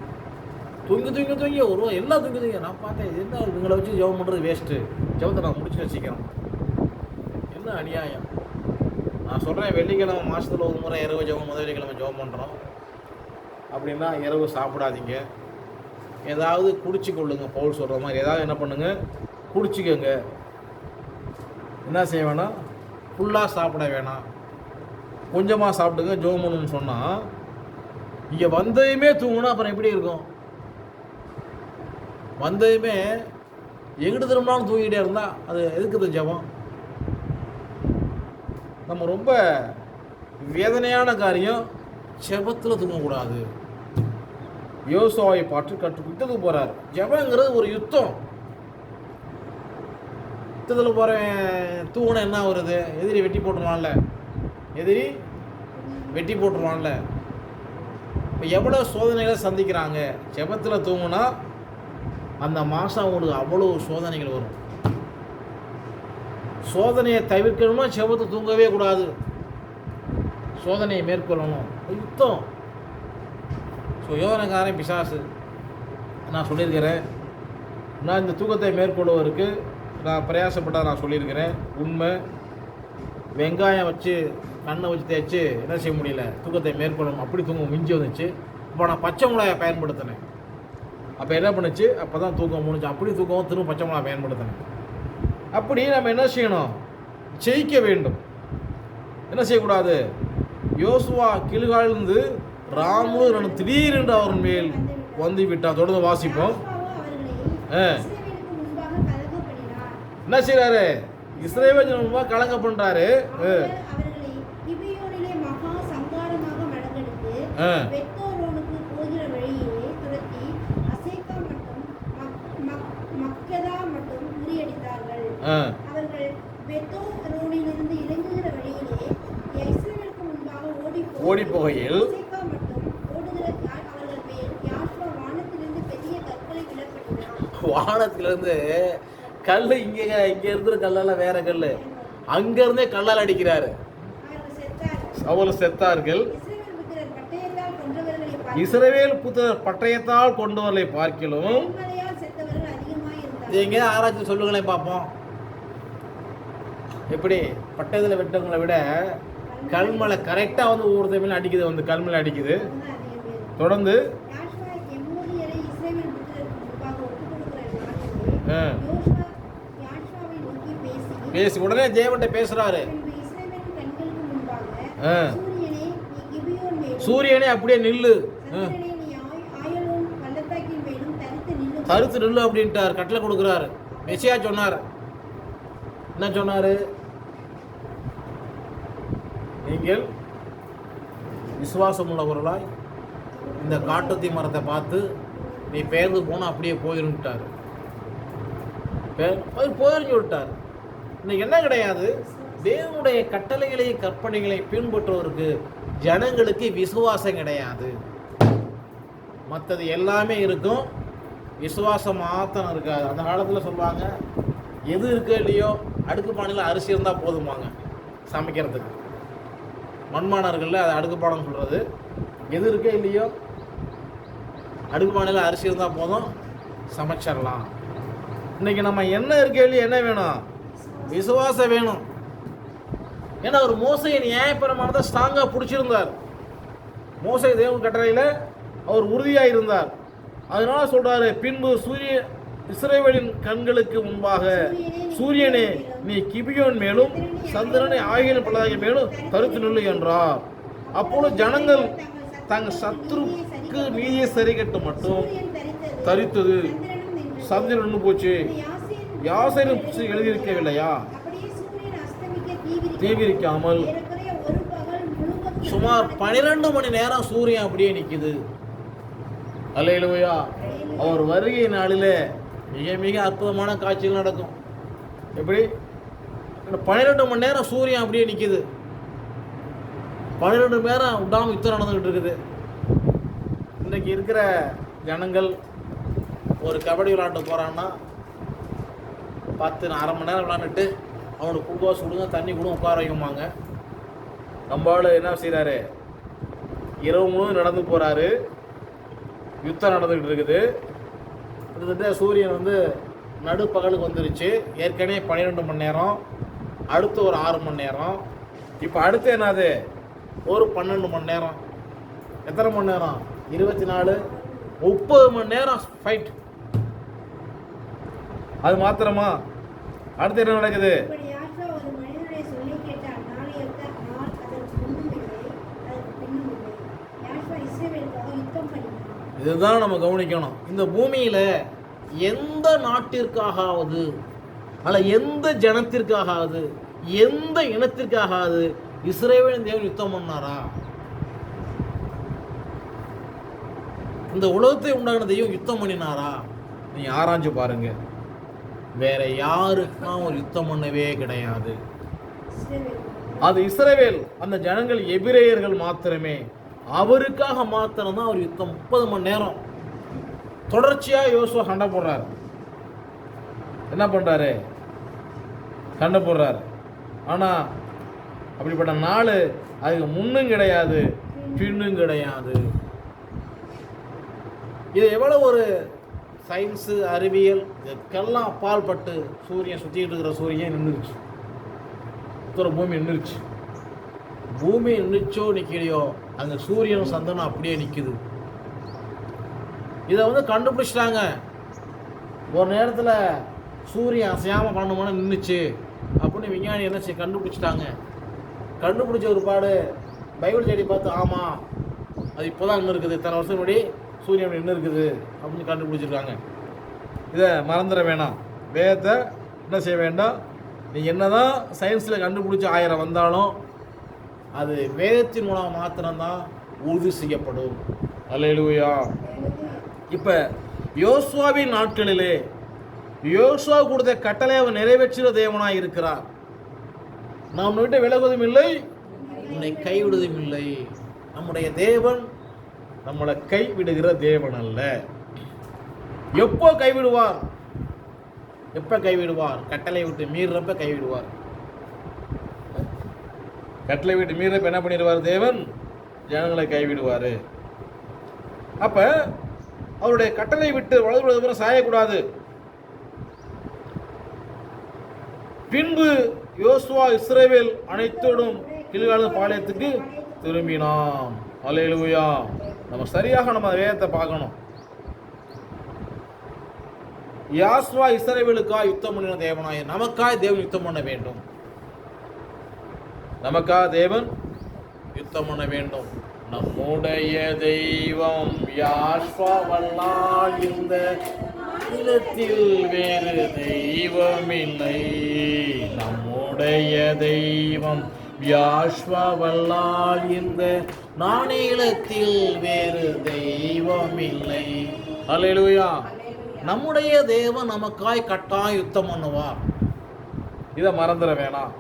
தூங்கி ஒரு எல்லாம் தூங்கி. நான் பார்த்தேன், என்ன இவங்களை வச்சு ஜெபம் பண்ணுறது வேஸ்ட்டு, ஜெபத்தை நான் முடிச்சு வச்சுக்கிறேன். என்ன அநியாயம். நான் சொல்கிறேன், வெள்ளிக்கிழமை மாதத்தில் ஒரு முறை இரவு ஜெபம், முதல் வெள்ளிக்கிழமை ஜெபம் பண்ணுறோம் அப்படின்னா இரவு சாப்பிடாதீங்க, ஏதாவது குடிச்சு கொள்ளுங்க. பவுல் சொல்கிற மாதிரி ஏதாவது என்ன பண்ணுங்க, குடிச்சிக்கோங்க. என்ன செய்ய வேணாம், ஃபுல்லாக சாப்பிட வேணாம், கொஞ்சமாக சாப்பிடுங்க. ஜெபம் பண்ணணும்னு சொன்னால் இங்கே வந்ததுமே தூங்கினா அப்புறம் எப்படி இருக்கும்? வந்ததுமே எங்கிட்ட திரும்பினாலும் தூங்கிட்டே இருந்தால் அது எதுக்குது ஜெபம்? நம்ம ரொம்ப வேதனையான காரியம், ஜெபத்தில் தூங்கக்கூடாது. யோசுவாவை பார்த்து யுத்தத்துக்கு போகிறார். ஜெபங்கிறது ஒரு யுத்தம். யுத்தத்தில் போகிறேன் தூங்கினா என்ன வருது? எதிரி வெட்டி போட்டுருவான்ல. இப்போ எவ்வளோ சோதனைகளை சந்திக்கிறாங்க. ஜெபத்தில் தூங்கினா அந்த மாதம் அவங்களுக்கு அவ்வளோ சோதனைகள் வரும். சோதனையை தவிர்க்கணும்னா ஜெபத்தை தூங்கவே கூடாது, சோதனையை மேற்கொள்ளணும். யுத்தம். யோதனைக்காரன் பிசாசு. நான் சொல்லியிருக்கிறேன், நான் இந்த தூக்கத்தை மேற்கொள்வதற்கு நான் பிரயாசப்பட்டால் நான் சொல்லியிருக்கிறேன். உண்மை. வெங்காயம் வச்சு கண்ணை வச்சு தேய்ச்சி என்ன செய்ய முடியல, தூக்கத்தை மேற்கொள்ளணும். அப்படி தூக்கம் மிஞ்சி வந்துச்சு. இப்போ நான் பச்சை மிளகாயை பயன்படுத்தினேன். அப்போ என்ன பண்ணுச்சு, அப்போ தான் தூக்கம் முடிஞ்சு. அப்படி தூக்கம் திரும்ப பச்சை மிளகாய் பயன்படுத்தினேன். அப்படி நம்ம என்ன செய்யணும், ஜெயிக்க வேண்டும். என்ன செய்யக்கூடாது, யோசுவா கிலுகாலிருந்து ராமுடு திடீரென்று அவர் மேல் வந்து விட்டார். தொடர்ந்து வாசிப்போம். என்ன செய்யறாரு, இஸ்ரவேல் முன்பாக கலங்க பண்றாரு. ஓடி போகையில் வானத்திலிருந்து கல் இங்க இருக்கிற கல்லெல்லாம் வேற கல், அங்க இருந்தே கல்லால் அடிக்கிறாரு. அவர்கள் செத்தார்கள். இஸ்ரவேல் புத்திரர் பட்டயத்தால் கொண்டவர்களை பார்க்கிலும். எங்க ஆராய்ச்சி சொல்லுங்களேன் பார்ப்போம். எப்படி பட்டயத்தில் வெட்டவங்களை விட கல்மலை கரெக்டாக வந்து ஒவ்வொருத்த மேலே அடிக்குது, வந்து கல்மலை அடிக்குது. தொடர்ந்து பேசி உடனே தேவன்கிட்ட பேசுறாரு. பின்பு இஸ்ரவேலின் கண்களுக்கு முன்பாக ஆ. சூரியனே நீ கிபியோன் மேலும் சூரியனே அப்படியே நில்லு, சந்திரனே நீ ஆயலோன் பள்ளத்தாக்கின் மேலும் தரித்து தருத்து நில்லு அப்படின்ட்டார், கட்டளை கொடுக்குறாரு. மெசியா சொன்னார். என்ன சொன்னாரு? நீங்கள் விசுவாசம் உள்ளவர்களாய் இந்த காட்டுத்தீ மரத்தை பார்த்து நீ பெயர்ந்து போனால் அப்படியே போயிருந்துட்டார். அவர் போயிருந்து விட்டார். இன்னைக்கு என்ன கிடையாது, தேவனுடைய கட்டளைகளையும் கற்பனைகளையும் பின்பற்றுவதற்கு ஜனங்களுக்கு விசுவாசம் கிடையாது. மற்றது எல்லாமே இருக்கும், விசுவாசம் மாத்திரம் இருக்காது. அந்த காலத்தில் சொல்லுவாங்க, எது இருக்கோ இல்லையோ அடுக்கு பானையில் அரிசி இருந்தால் போதுமாங்க சமைக்கிறதுக்கு. மண்மானர்களில் அது அடுக்கு பானைன்னு சொல்கிறது. எது இருக்கோ இல்லையோ அடுக்கு பானையில் அரிசி இருந்தால் போதும், சமைச்சிடலாம். இன்றைக்கி நம்ம என்ன இருக்கோ இல்லையோ என்ன வேணும்? விசுவாசம் வேணும். ஏன்னா ஒரு மோசையை நியாயப்பிரமாணத்தை ஸ்ட்ராங்காக பிடிச்சிருந்தார். மோசை தேவன் கட்டளையில் அவர் உறுதியாக இருந்தார். அதனால சொல்றாரு, பின்பு இஸ்ரவேலின் கண்களுக்கு முன்பாக சூரியனே நீ கிபியோன் மேலும் சந்திரனை ஆகிய பள்ளத்தாக்கின் மேலும் தரித்து நில்லு என்றார். அப்பொழுது ஜனங்கள் தங்கள் சத்துருக்கு நீதியை சரி கட்ட மட்டும் தரித்தது. சந்திரன் நின்று போச்சு. யாசேரும் எழுதியிருக்கவில்லையா? தீவிரிக்காமல் சுமார் 12 மணி நேரம் சூரியன் அப்படியே நிற்குது. அல்லேலூயா. அவர் வருகை நாளிலே மிக மிக அற்புதமான காட்சிகள் நடக்கும். எப்படி? 12 மணி நேரம் சூரியன் அப்படியே நிற்குது. 12 மணி நேரம் விடாமல் யுத்தம் நடந்துகிட்டு இருக்குது. இன்றைக்கி இருக்கிற ஜனங்கள் ஒரு கபடி விளாண்டு போகிறான்னா 10 அரை மணி நேரம் விளாண்டுட்டு அவனுக்கு குளுக்கோஸ் கொடுங்க, தண்ணி கூட உட்கார வைக்குமாங்க. நம்மளால் என்ன செய்கிறாரு? இரவு முழுவதும் நடந்து போகிறாரு. யுத்தம் நடந்துக்கிட்டு இருக்குது. கிட்டத்தட்ட சூரியன் வந்து நடுப்பகலுக்கு வந்துருச்சு. ஏற்கனவே 12 மணி நேரம், அடுத்து ஒரு 6 மணி நேரம், இப்போ அடுத்து என்னது? ஒரு 12 மணி நேரம். எத்தனை மணி நேரம்? 24, 30 மணி நேரம் ஃபைட். அது மாத்திரமா? அடுத்து என்ன நடக்குது? இதுதான் நம்ம கவனிக்கணும். இந்த பூமியில் எந்த நாட்டிற்காகாவது அல்ல எந்த ஜனத்திற்காகாவது எந்த இனத்திற்காகாவது இஸ்ரவேலின் தேவன் யுத்தம் பண்ணாரா? இந்த உலகத்தை உண்டான தெய்வம் யுத்தம் பண்ணினாரா? நீ ஆராய்ஞ்சு பாருங்க. வேற யாருக்கும் ஒரு யுத்தம் பண்ணவே கிடையாது. அது இஸ்ரவேல், அந்த ஜனங்கள் எபிரேயர்கள் மாத்திரமே. அவருக்காக மாத்திரம்தான் அவர் யுத்தம். 30 மணி நேரம் தொடர்ச்சியாக யோசுவா சண்டை போடுறாரு. என்ன பண்றாரு? சண்டை போடுறாரு. ஆனால் அப்படிப்பட்ட நாள் அதுக்கு முன்னும் கிடையாது, பின்னும் கிடையாது. இது எவ்வளோ ஒரு சயின்ஸு அறிவியல் இதுக்கெல்லாம் அப்பால் பட்டு சூரியன் சுற்றிக்கிட்டு இருக்கிற சூரியன் நின்றுச்சு. உத்தர பூமி நின்றுச்சு. பூமி நின்றுச்சோ நிற்கலையோ அங்கே சூரியனும் சந்திரனும் அப்படியே நிற்குது. இதை வந்து கண்டுபிடிச்சிட்டாங்க. ஒரு நேரத்தில் சூரியன் அசையாமல் 12 மணி நின்றுச்சு அப்படின்னு விஞ்ஞானி என்ன கண்டுபிடிச்சிட்டாங்க. கண்டுபிடிச்ச ஒரு பாடு பைபிள் தேடி பார்த்து, ஆமாம் அது இப்போ தான் இன்னும் இருக்குது, இத்தனை வருஷம் முன்னாடி சூரியன் இன்னும் இருக்குது அப்படின்னு கண்டுபிடிச்சிருக்காங்க. இதை மறந்துட வேணாம். வேதத்தை என்ன செய்ய வேண்டாம். நீ என்ன தான் சயின்ஸில் கண்டுபிடிச்சி 1000 வந்தாலும் அது வேதத்தின் மூலம் மாத்திரம்தான் உறுதி செய்யப்படும். அல்லேலூயா. இப்போ யோசுவாவின் நாட்களிலே யோசுவா கொடுத்த கட்டளை அவர் நிறைவேற்றுகிற தேவனாக இருக்கிறார். நாம் விட்டு விலகுவதும் இல்லை, உன்னை கைவிடுவதும் இல்லை. நம்முடைய தேவன் நம்மளை கைவிடுகிற தேவன் அல்ல. எப்போ கைவிடுவார்? எப்போ கைவிடுவார்? கட்டளை விட்டு மீறப்ப கைவிடுவார். கட்டளை விட்டு மீறப்ப என்ன பண்ணிடுவார்? தேவன் ஜனங்களை கைவிடுவார். அப்போ அவருடைய கட்டளை விட்டு வளர்ந்து சாயக்கூடாது. பின்பு யோசுவா இஸ்ரவேல் அனைத்தோடும் கில்கால் பாளையத்துக்கு திரும்பினான். அல்லேலூயா. நம்ம சரியாக நம்ம வேதத்தை பார்க்கணும். யாஸ்வா இஸ்ரவேலுக்காய் யுத்தம் பண்ணின தேவனாய் நமக்காய் தேவன் யுத்தம் பண்ண வேண்டும். நமக்காக தேவன் யுத்தம் பண்ண வேண்டும். நம்முடைய தெய்வம் யாஸ்வாவல்லால் இந்த நிலத்தில் வேறு தெய்வம் இல்லை. நம்முடைய தெய்வம் யாஸ்வாவல்லால் இந்த நானிலத்தில் வேறு தெய்வம் இல்லை. அல்லேலூயா. நம்முடைய தேவன் நமக்காய் கட்டாயம் யுத்தம் பண்ணுவார். இதை மறந்துட வேணாம்.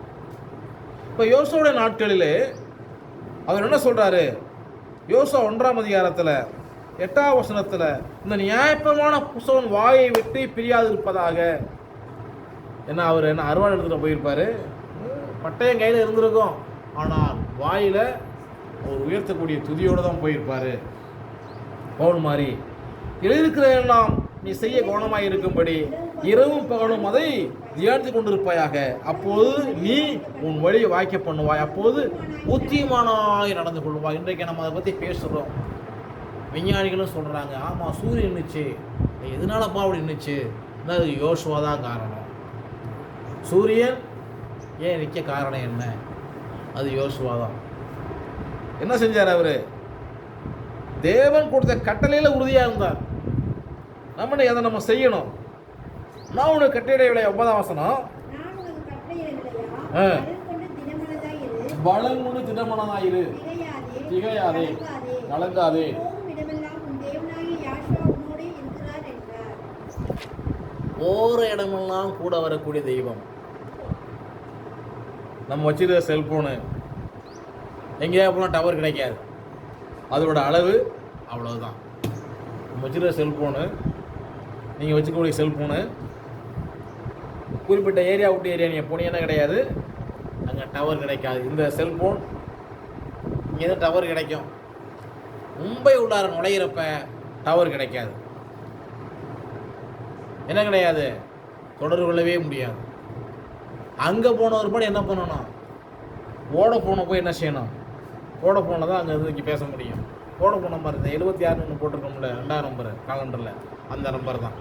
இப்போ யோசுவாவுடைய நாட்களிலே அவர் என்ன சொல்றாரு? யோசுவா 1ஆம் அதிகாரத்தில் 8ஆம் வசனத்தில், இந்த நியாயப்பிரமாண புஸ்தகம் வாயை விட்டு பிரியாது இருப்பதாக. என்ன அவர் என்ன அருவாள் எடுத்துகிட்டு போயிருப்பார், பட்டயம் கையில் இருந்திருக்கும், ஆனால் வாயில் ஒரு உயர்த்தக்கூடிய துதியோடு தான் போயிருப்பார். பவுல் மாதிரி எழுதியிருக்கிற எல்லாம் நீ செய்ய கவனமாக இருக்கும்படி இரவும் பகலும் அதை தியானித்து கொண்டிருப்பாயாக. அப்போது நீ உன் வழியை வாய்க்க பண்ணுவாய், அப்போது புத்திமானாய் நடந்து கொள்வாய். இன்றைக்கு நம்ம அதை பற்றி பேசுகிறோம். விஞ்ஞானிகளும் சொல்கிறாங்க, ஆமாம் சூரியன் நின்றுச்சு, எதனாலப்பா அப்படி நின்றுச்சு? அது யோசுவா தான் காரணம். சூரியன் ஏன் நிற்க காரணம் என்ன? அது யோசுவா தான். என்ன செஞ்சார் அவர்? தேவன் கொடுத்த கட்டளையில் உறுதியாக இருந்தார். நம்மளே அதை நம்ம செய்யணும். நான் உனக்கு கட்டளையிடவில்லை. 9ஆம் வசனம், பலம் கொண்டு திடமனதாயிரு, திகையாதே, கலங்காதே. ஓர இடமெல்லாம் கூட வரக்கூடிய தெய்வம். நம்ம வச்சிருக்க செல்போனு எங்கேயா போனால் டவர் கிடைக்காது. அதோட அளவு அவ்வளவுதான். நம்ம வச்சிருக்க செல்போனு, நீங்கள் வச்சுக்கக்கூடிய செல்ஃபோனு குறிப்பிட்ட ஏரியா விட்டு ஏரியா நீங்கள் போனீங்கன்னா கிடையாது, அங்கே டவர் கிடைக்காது. இந்த செல்ஃபோன் இங்கே தான் டவர் கிடைக்கும். மும்பை உள்ளார நுழையிறப்ப டவர் கிடைக்காது. என்ன கிடையாது? தொடர்பு கொள்ளவே முடியாது. அங்கே போன ஒரு படம் என்ன பண்ணணும்? வோடஃபோனை போய் என்ன செய்யணும்? வோடஃபோனில் தான் அங்கே இங்கே பேச முடியும். வோடஃபோன் நம்பர் இந்த 76 ஒன்று போட்டிருக்கோம்ல, 2ஆம் நம்பரு காலண்டரில், அந்த நம்பர் தான்.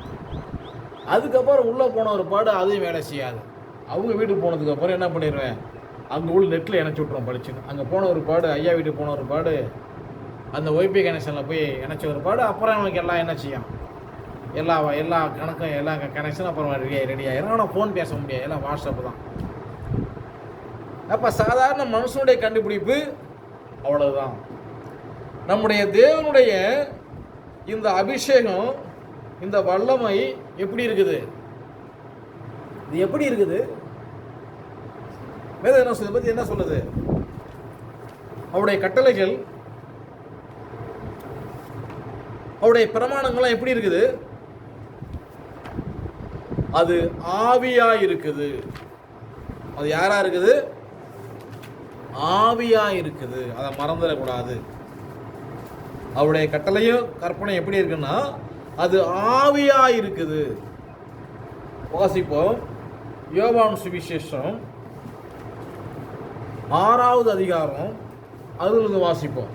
அதுக்கப்புறம் உள்ளே போன ஒரு பாடு அதையும் வேலை செய்யாது. அவங்க வீட்டுக்கு போனதுக்கப்புறம் என்ன பண்ணிடுவேன்? அங்கே உள்ள நெட்டில் இணைச்சி விட்ருவோம் படிச்சுன்னு. அங்கே போன ஒரு பாடு, ஐயா வீட்டுக்கு போன ஒரு பாடு, அந்த ஒய்பி கனெக்ஷனில் போய் இணைச்ச ஒரு பாடு. அப்புறம் அவனுக்கு எல்லாம் என்ன செய்யும்? எல்லா கணக்கும் எல்லா கனெக்ஷனும் அப்புறம் ரெடி ஆகிடும். ஆனால் ஃபோன் பேச முடியாது, எல்லாம் வாட்ஸ்அப் தான். அப்போ சாதாரண மனுஷனுடைய கண்டுபிடிப்பு அவ்வளவுதான். நம்முடைய தேவனுடைய இந்த அபிஷேகம், இந்த வல்லமை எப்படி இருக்குது? இது எப்படி இருக்குது? வேதம் என்ன சொல்லுது? பற்றி என்ன சொல்லுது? அவருடைய கட்டளைகள், அவருடைய பிரமாணங்கள்லாம் எப்படி இருக்குது? அது ஆவியா இருக்குது. அது யாரா இருக்குது? ஆவியா இருக்குது. அதை மறந்துடக்கூடாது. அவருடைய கட்டளையும் கற்பனை எப்படி இருக்குன்னா அது ஆவியா இருக்குது. வாசிப்போம். யோவான் சுவிசேஷம் 6வது அதிகாரம், அதிலிருந்து வாசிப்போம்.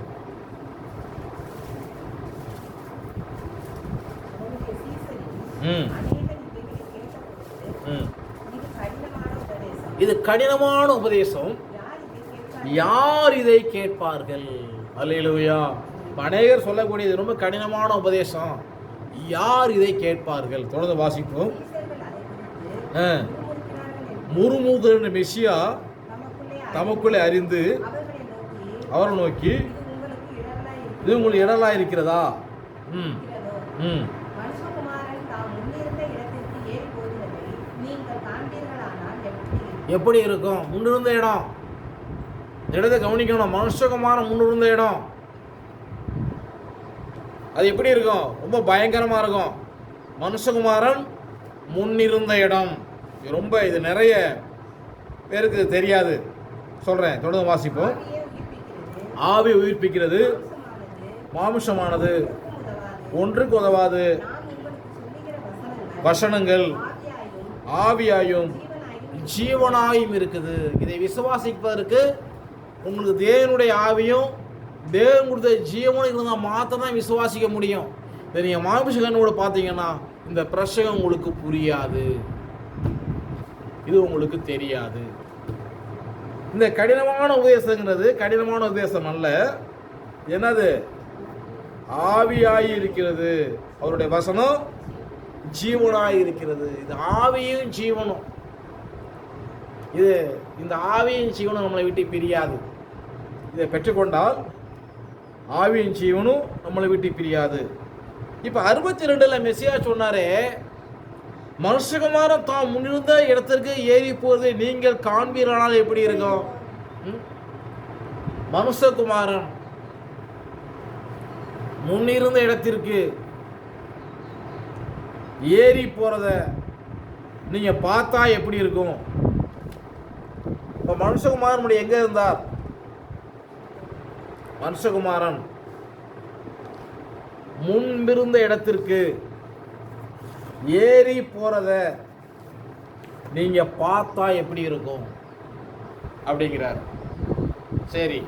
இது கடினமான உபதேசம், யார் இதை கேட்பார்கள்? அல்லேலூயா. அநேகர் சொல்லக்கூடியது ரொம்ப கடினமான உபதேசம், யார் இதை கேட்பார்கள்? தொடர்ந்து வாசிப்போம். முறுமுறுகிற மெசியா தமக்குள்ளே அறிந்து அவரை நோக்கி, இது உங்களுக்கு இடலா இருக்கிறதா? எப்படி இருக்கும்? முன்னிருந்த இடம், இடத்தை கவனிக்கணும். மனுஷகுமாரன் முன்னிருந்த இடம் அது எப்படி இருக்கும்? ரொம்ப பயங்கரமாக இருக்கும். மனுஷகுமாரன் முன்னிருந்த இடம் ரொம்ப, இது நிறைய பேருக்கு தெரியாது. சொல்கிறேன், தொடர்ந்து வாசிப்போம். ஆவி உயிர்ப்பிக்கிறது, மாமிசமானது ஒன்றுக்கு உதவாது. வசனங்கள் ஆவியாயும் ஜீவனாயும் இருக்குது. இதை விசுவாசிப்பதற்கு உங்களுக்கு தேவனுடைய ஆவியும் தேவன் கொடுத்த ஜீவனும் இருந்தால் மாத்திரம் தான் விசுவாசிக்க முடியும். இதை நீங்கள் மாமிச கண்ணோட பார்த்தீங்கன்னா இந்த பிரசங்கம் உங்களுக்கு புரியாது, இது உங்களுக்கு தெரியாது. இந்த கடினமான உபதேசங்கிறது கடினமான உபதேசம் அல்ல. என்னது? ஆவியாய் இருக்கிறது, அவருடைய வசனம் ஜீவனாய் இருக்கிறது. இது ஆவியும் ஜீவனும், இது இந்த ஆவியின் ஜீவனும் நம்மளை விட்டு பிரியாது. இதை பெற்றுக்கொண்டால் ஆவியின் ஜீவனும் நம்மளை விட்டு பிரியாது. இப்போ 62 மெசியா சொன்னாரே, மனுஷகுமாரன் தாம் முன்னிருந்த இடத்திற்கு ஏறி போவதை நீங்கள் காண்பீரானால் எப்படி இருக்கும்? மனுஷகுமாரன் முன்னிருந்த இடத்திற்கு ஏறி போறத நீங்க பார்த்தா எப்படி இருக்கும்? இப்ப மனுஷகுமாரன் எங்க இருந்தார்? மனுஷகுமாரன் முன்பிருந்த இடத்திற்கு ஏறி போறத நீங்க பார்த்தா எப்படி இருக்கும் அப்படிங்கிறார். சரி,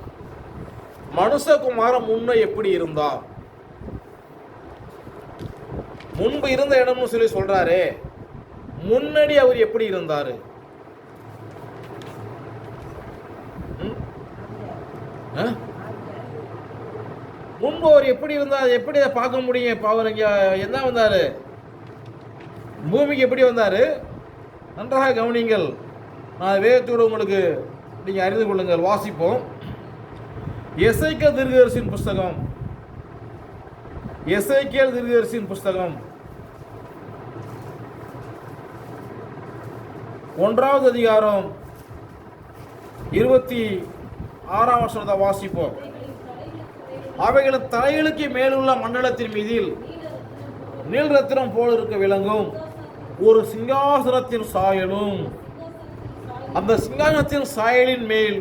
மனுஷகுமாரன் முன்ன எப்படி இருந்தார்? முன்பு இருந்த இடம்னு சொல்லி சொல்றாரு, முன்னாடி அவர் எப்படி இருந்தாரு? முன்பு அவர் எப்படி இருந்தார்? எப்படி அதை பார்க்க முடியும்? இப்போ அவர் இங்கே என்ன வந்தாரு? பூமிக்கு எப்படி வந்தாரு? நன்றாக கவனிங்கள். நான் வேதத்தோடு உங்களுக்கு நீங்கள் அறிந்து கொள்ளுங்கள். வாசிப்போம். எசேக்கியேல் தீர்க்கதரிசியின் புஸ்தகம், எசேக்கியேல் தீர்க்கதரிசியின் புஸ்தகம் 1வது அதிகாரம் 26ஆம் வசனத்தை வாசிப்போம். அவைகளின் தலைகளுக்கு மேலுள்ள மண்டலத்தின் மீதில் நீல் ரத்தினம் போல இருக்க விளங்கும் ஒரு சிங்காசனத்தின் சாயலும், அந்த சிங்காசனத்தின் சாயலின் மேல்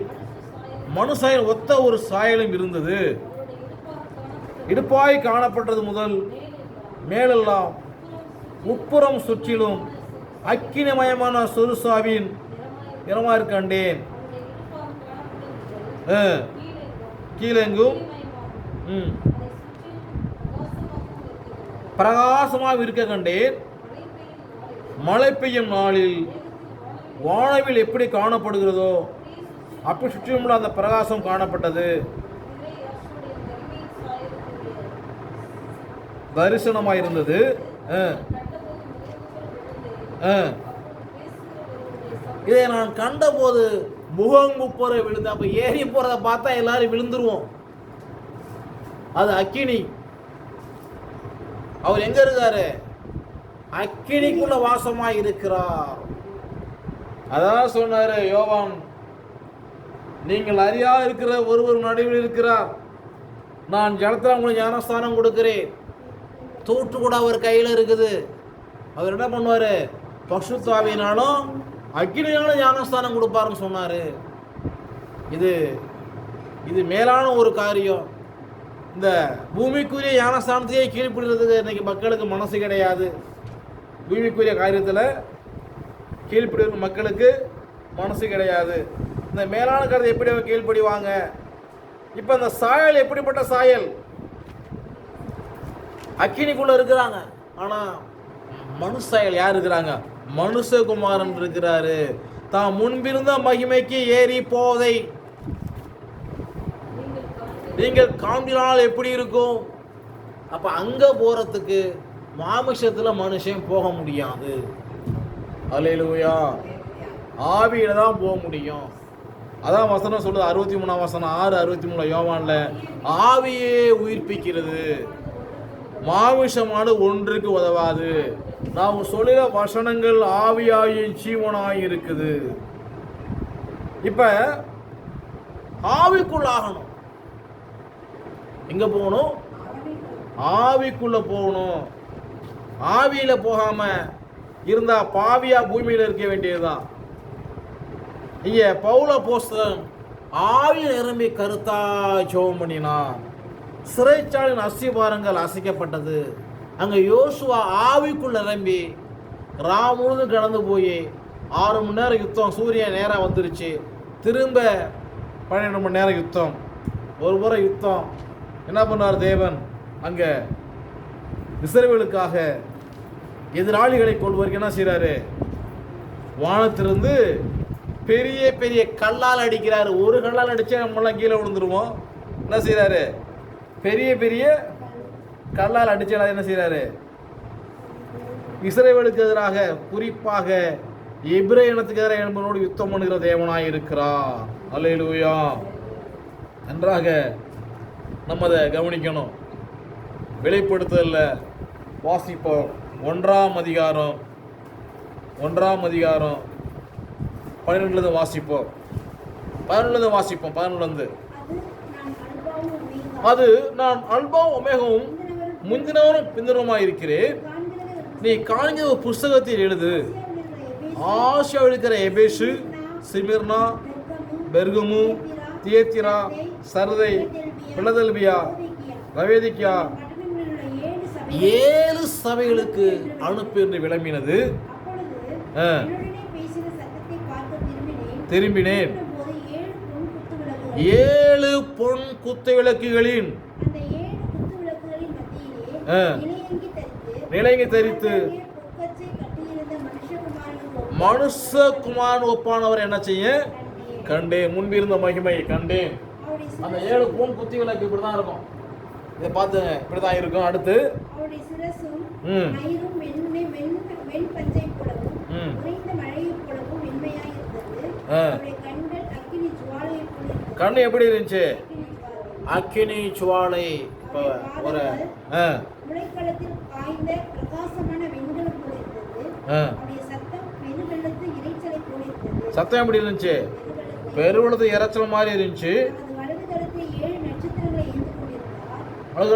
மனுஷன் ஒத்த ஒரு சாயலும் இருந்தது. இடுப்பாய் காணப்பட்டது முதல் மேலெல்லாம் உட்புறம் சுற்றிலும் அக்கினிமயமான சொருசாவின் நிறமாறு கண்டேன். கீழெங்கும் பிரகாசமாக இருக்க கண்டேன். மழை பெய்யும் நாளில் வானவில் எப்படி காணப்படுகிறதோ அப்படி சுற்றியுமுள்ள அந்த பிரகாசம் காணப்பட்டது. தரிசனமாயிருந்தது. இதை நான் கண்டபோது முகங்குப்புற விழுந்து, அப்ப ஏறி போறத பார்த்தா எல்லாரும் விழுந்துருவோம். அது அக்கினி. அவர் எங்க இருக்காரு? அக்கினிக்குள்ள வாசமாய் இருக்கிறார். அதான் சொன்னாரு யோவான், நீங்கள் அறியா இருக்கிற ஒருவர் நடுவில் இருக்கிறார், நான் ஜலத்தில் உங்களுக்கு ஞானஸ்தானம் கொடுக்கிறேன். தூட்டு கூட அவர் கையில் இருக்குது. அவர் என்ன பண்ணுவார்? பரிசுத்த ஆவியினாலும் அக்கினியாலும் ஞானஸ்தானம் கொடுப்பாருன்னு சொன்னார். இது மேலான ஒரு காரியம். இந்த பூமிக்குரிய ஞானஸ்தானத்தையே கீழ்ப்படுறதுக்கு இன்னைக்கு மக்களுக்கு மனசு கிடையாது. பூமிக்குரிய காரியத்தில் கீழ்ப்படுகிற மக்களுக்கு மனசு கிடையாது. இந்த மேலான கருத்தை எப்படி அவங்க கீழ்ப்படிவாங்க? இப்போ இந்த சாயல் எப்படிப்பட்ட சாயல்? அக்கினிக்குள்ள இருக்கிறாங்க. ஆனால் மனுஷாயல் யார் இருக்கிறாங்க? மனுஷகுமாரன் இருக்கிறாரு. தான் முன்பிருந்த மகிமைக்கு ஏறி போவதை நீங்கள் காண்பினால் எப்படி இருக்கும்? அப்ப அங்க போறதுக்கு மாமிசத்துல மனுஷன் போக முடியாது. அல்லேலூயா. ஆவியில தான் போக முடியும். அதான் வசனம் சொல்லுது, 63ஆம் வசனம், 6:63 யோவான்ல, ஆவியே உயிர்ப்பிக்கிறது, மாமிசமானது ஒன்றுக்கு உதவாது. நாம் சொல்லுற வசனங்கள் ஆவியாயின் ஜீவனாய் இருக்குது. இப்ப ஆவிக்குள்ளாகணும். எங்க போகணும்? ஆவிக்குள்ள போகணும். ஆவியில போகாம இருந்தா பாவியா பூமியில இருக்க வேண்டியதுதான். இங்க பவுல அப்போஸ்தலன் ஆவியில் நிரம்பி கருத்தா ஜெபம் பண்ணினான். சிறைச்சாலையின் அஸ்திபாரங்கள் அசைக்கப்பட்டது. அங்க யோசுவா ஆவிக்குள்ள நிரம்பி முழுதும் கடந்து போய் 6 மணி நேரம் யுத்தம். சூரியன் நேரம் வந்துருச்சு. திரும்ப 12 மணி நேரம் யுத்தம். ஒரு முறை யுத்தம். என்ன பண்ணார் தேவன்? அங்க இஸ்ரவேலுக்காக எதிராளிகளை கொள்வதற்கு என்ன செய்றாரு? வானத்திலிருந்து பெரிய பெரிய கல்லால் அடிக்கிறாரு. ஒரு கல்லால் அடிச்சா நம்மளாம் கீழே விழுந்துருவோம். என்ன செய்றாரு? பெரிய பெரிய கல்லால் அடிச்சா என்ன செய்றாரு? இஸ்ரவேலுக்கு எதிராக, குறிப்பாக எபிரேய இனத்துக்கு எதிராக என்பதோடு யுத்தம் பண்ணுகிற தேவனாய் இருக்கிறார். அல்லேலூயா. நன்றாக நம்ம அதை கவனிக்கணும். வெளிப்படுத்தல வாசிப்போம். 1ஆம் அதிகாரம் 12 வாசிப்போம். 11 அது நான் அல்பாவும் ஒமேகாவும் முந்தினவரும் பிந்தினவருமாய் இருக்கிறேன். நீ காண்கிற ஒரு புஸ்தகத்தில் எழுது. ஆசியாவில் இருக்கிற எபேசு, சிமிர்னா, பெர்கமு, தியத்திரா, சர்தை, பிலதெல்பியா, லவோதிக்கா 7 சபைகளுக்கு அனுப்பு என்று விளம்பினது. திரும்பினேன். 7 பொன் குத்து விளக்குகளின் நிலையை தரித்து மனுஷகுமாரன் ஒப்பானவர் என்ன செய்ய கண்டேன். முன்பிருந்த மகிமை கண்டேன். அந்த 7 பொன் குத்தி விளக்கு இப்படிதான் இருக்கும். இதை பார்த்து இப்படிதான் இருக்கும். அடுத்து கண்ணு எப்படி இருந்துச்சு? அக்கினி ஜுவாலை. ஒரு சத்தம் எப்படி இருந்துச்சு? பெருவெள்ளத்து இறைச்சல் மாதிரி இருந்துச்சு.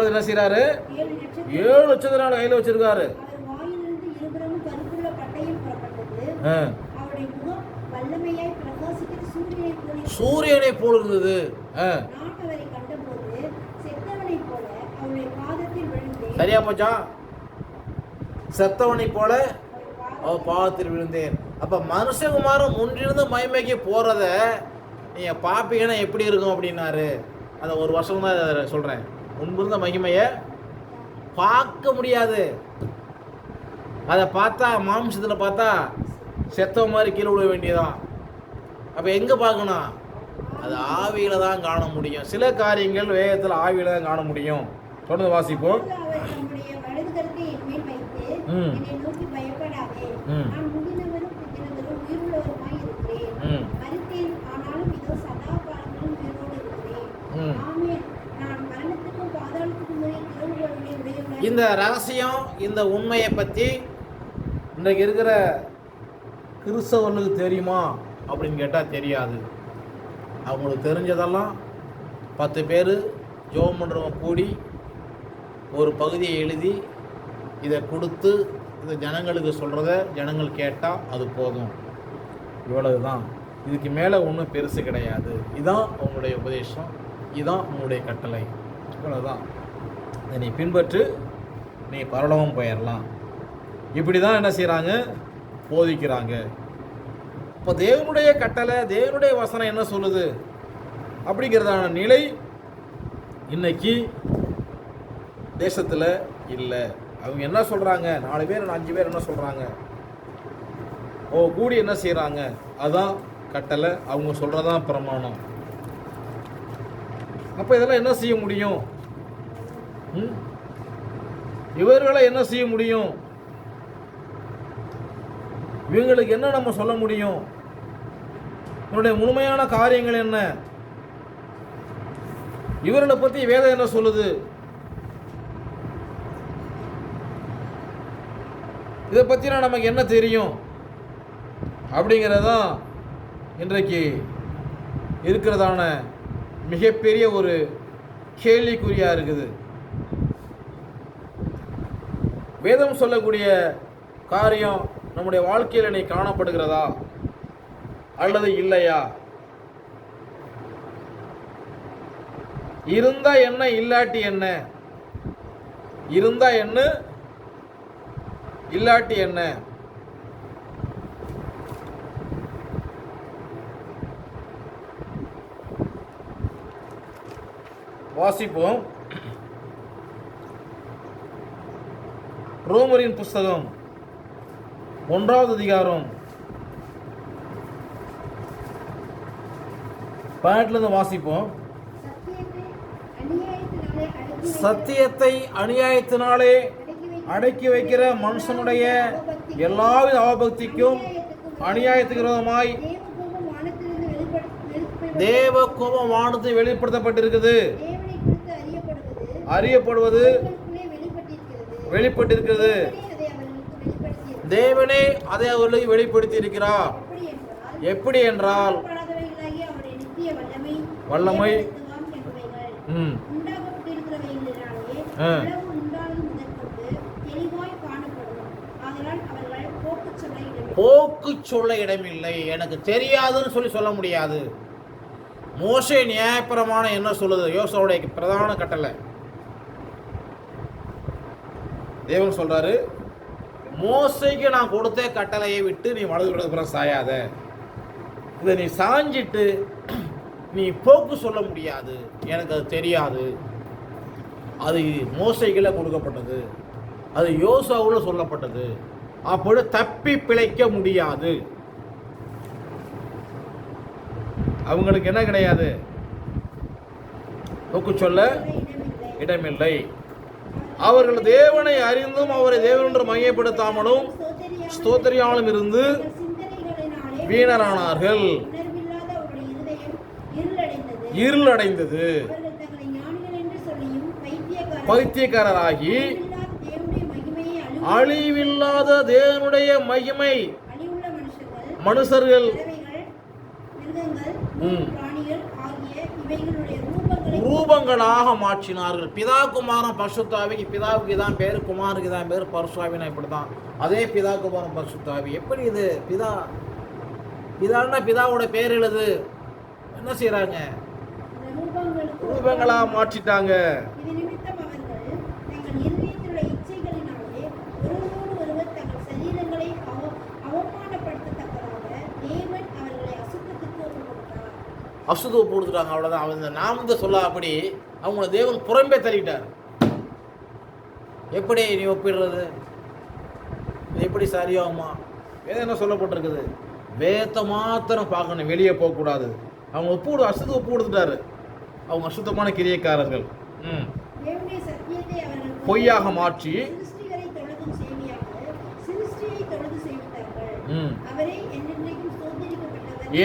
என்ன செய்யறாரு? 7 நட்சத்திரம் கையில வச்சிருக்காரு. சூரியனை போல இருந்தது. சரியா போச்சா? செத்தவனை போல அவ பாவத்தில் விழுந்தேன். அப்ப மனுஷகுமாரன் முன்னிருந்து மகிமைக்கு போறத நீங்க பாப்பீங்கன்னா எப்படி இருக்கும் அப்படின்னாரு. அந்த ஒரு வருஷம் தான் சொல்றேன். முன்பிருந்த மகிமையை பார்க்க முடியாது. அதை பார்த்தா மாம்சத்தில் பார்த்தா செத்த மாதிரி கீழே விட வேண்டியதான். அப்போ எங்கே பார்க்கணும்? அது ஆவியில தான் காண முடியும். சில காரியங்கள் வேகத்தில் ஆவியில தான் காண முடியும். தொடர்ந்து வாசிப்போம். இந்த ரகசியம், இந்த உண்மையை பற்றி இன்றைக்கு இருக்கிற கிறிஸ்தவர்களுக்கு தெரியுமா அப்படின்னு கேட்டால் தெரியாது. அவங்களுக்கு தெரிஞ்சதெல்லாம் 10 பேர் ஜெபம் பண்ணுறவங்க கூடி ஒரு பகுதியை எழுதி இதை கொடுத்து இதை ஜனங்களுக்கு சொல்கிறத ஜனங்கள் கேட்டால் அது போதும். இவ்வளவு தான். இதுக்கு மேலே ஒன்றும் பெருசு கிடையாது. இதுதான் உங்களுடைய உபதேசம், இதுதான் உங்களுடைய கட்டளை. இவ்வளோதான். இதை நீ பின்பற்று, நீ பரலோகம் போயிடலாம். இப்படி தான் என்ன செய்கிறாங்க? போதிக்கிறாங்க. இப்போ தேவனுடைய கட்டளை, தேவனுடைய வசனம் என்ன சொல்லுது அப்படிங்கிறதான நிலை இன்னைக்கு தேசத்தில் இல்லை. அவங்க என்ன சொல்கிறாங்க? 4 பேர் 5 பேர் என்ன சொல்கிறாங்க? கூடி என்ன செய்கிறாங்க? அதான் கட்டளை. அவங்க சொல்கிறதான் பிரமாணம். அப்போ இதெல்லாம் என்ன செய்ய முடியும்? இவர்களை என்ன செய்ய முடியும்? இவங்களுக்கு என்ன நம்ம சொல்ல முடியும்? இவருடைய முழுமையான காரியங்கள் என்ன? இவர்களை பற்றி வேதம் என்ன சொல்லுது? இதை பற்றினா நமக்கு என்ன தெரியும் அப்படிங்கிறதான் இன்றைக்கு இருக்கிறதான மிகப்பெரிய ஒரு கேள்விக்குறியாக இருக்குது. வேதம் சொல்லக்கூடிய காரியம் நம்முடைய வாழ்க்கையில் இன்னைக்கு காணப்படுகிறதா அல்லது இல்லையா? இருந்தா என்ன, இல்லாட்டி என்ன? இருந்தா என்ன, இல்லாட்டி என்ன? வாசிப்போம். ரோமரின் புஸ்தகம் 1வது அதிகாரம் 18 வாசிப்போம். சத்தியத்தை அநியாயத்தினாலே அடக்கி வைக்கிற மனுஷனுடைய எல்லாவித அவபக்திக்கும் அநியாயத்துக்கு விரோதமாய் தேவ கோபம் வானத்து வெளிப்படுத்தப்பட்டிருக்குது, அறியப்படுவது வெளிப்பட்டிருக்கிறது. தேவனே அதை அவர்களுக்கு வெளிப்படுத்தி இருக்கிறார். எப்படி என்றால் வல்லமை போக்கு சொல்ல இடமில்லை. எனக்கு தெரியாதுன்னு சொல்ல முடியாது. மோசே நியாயப்பிரமாணம் என்ன சொல்லுது? யோசுவாவுடைய பிரதான கட்டளை. தேவன் சொல்றாரு, மோசேக்கு நான் கொடுத்த கட்டளையை விட்டு நீ வலது இடதுபுறம் சாயாத. இதை நீ சாஞ்சிட்டு நீ போக்கு சொல்ல முடியாது, எனக்கு அது தெரியாது. அது மோசேக்குள்ள கொடுக்கப்பட்டது, அது யோசுவாவுல சொல்லப்பட்டது. அப்படி தப்பி பிழைக்க முடியாது. அவங்களுக்கு என்ன கிடையாது? போக்கு சொல்ல இடமில்லை. அவர்கள் தேவனை அறிந்தும் அவரை தேவன் என்று மையப்படுத்தாமலும் ஸ்தோத்திரியாலும் இருந்து வீணரானார்கள். இருளடைந்தது. பைத்தியக்காரராகி அழிவில்லாத தேவனுடைய மகிமை மனுஷர்கள் ரூபங்களாக மாற்றினார்கள். பிதா குமாரன் பரிசுத்தாவிக்கு, பிதாவுக்கு தான் பேர், குமாருக்கு தான் பேர், பரிசுத்தாவினா இப்படிதான். அதே பிதா குமாரன் பரிசுத்தாவி. எப்படி இது? பிதான்னா பிதாவோட பேர் எழுது. என்ன செய்யறாங்க? ரூபங்களா மாற்றிட்டாங்க. அசுத்தம் போடுத்துட்டாங்க. அவ்வளோதான். அவங்க நாமத்தை சொல்ல அப்படி அவங்கள தேவன் புறம்பே தள்ளிட்டார். எப்படி நீ ஒப்பிடுறது? எப்படி சரியாகுமா? வேதம் என்ன சொல்லப்பட்டிருக்குது? வேதத்தை மாத்திரம் பார்க்கணும், வெளியே போகக்கூடாது. அவங்க அசுத்தம் ஒப்பு கொடுத்துட்டாரு. அவங்க அசுத்தமான கிரியைக்காரர்கள். பொய்யாக மாற்றி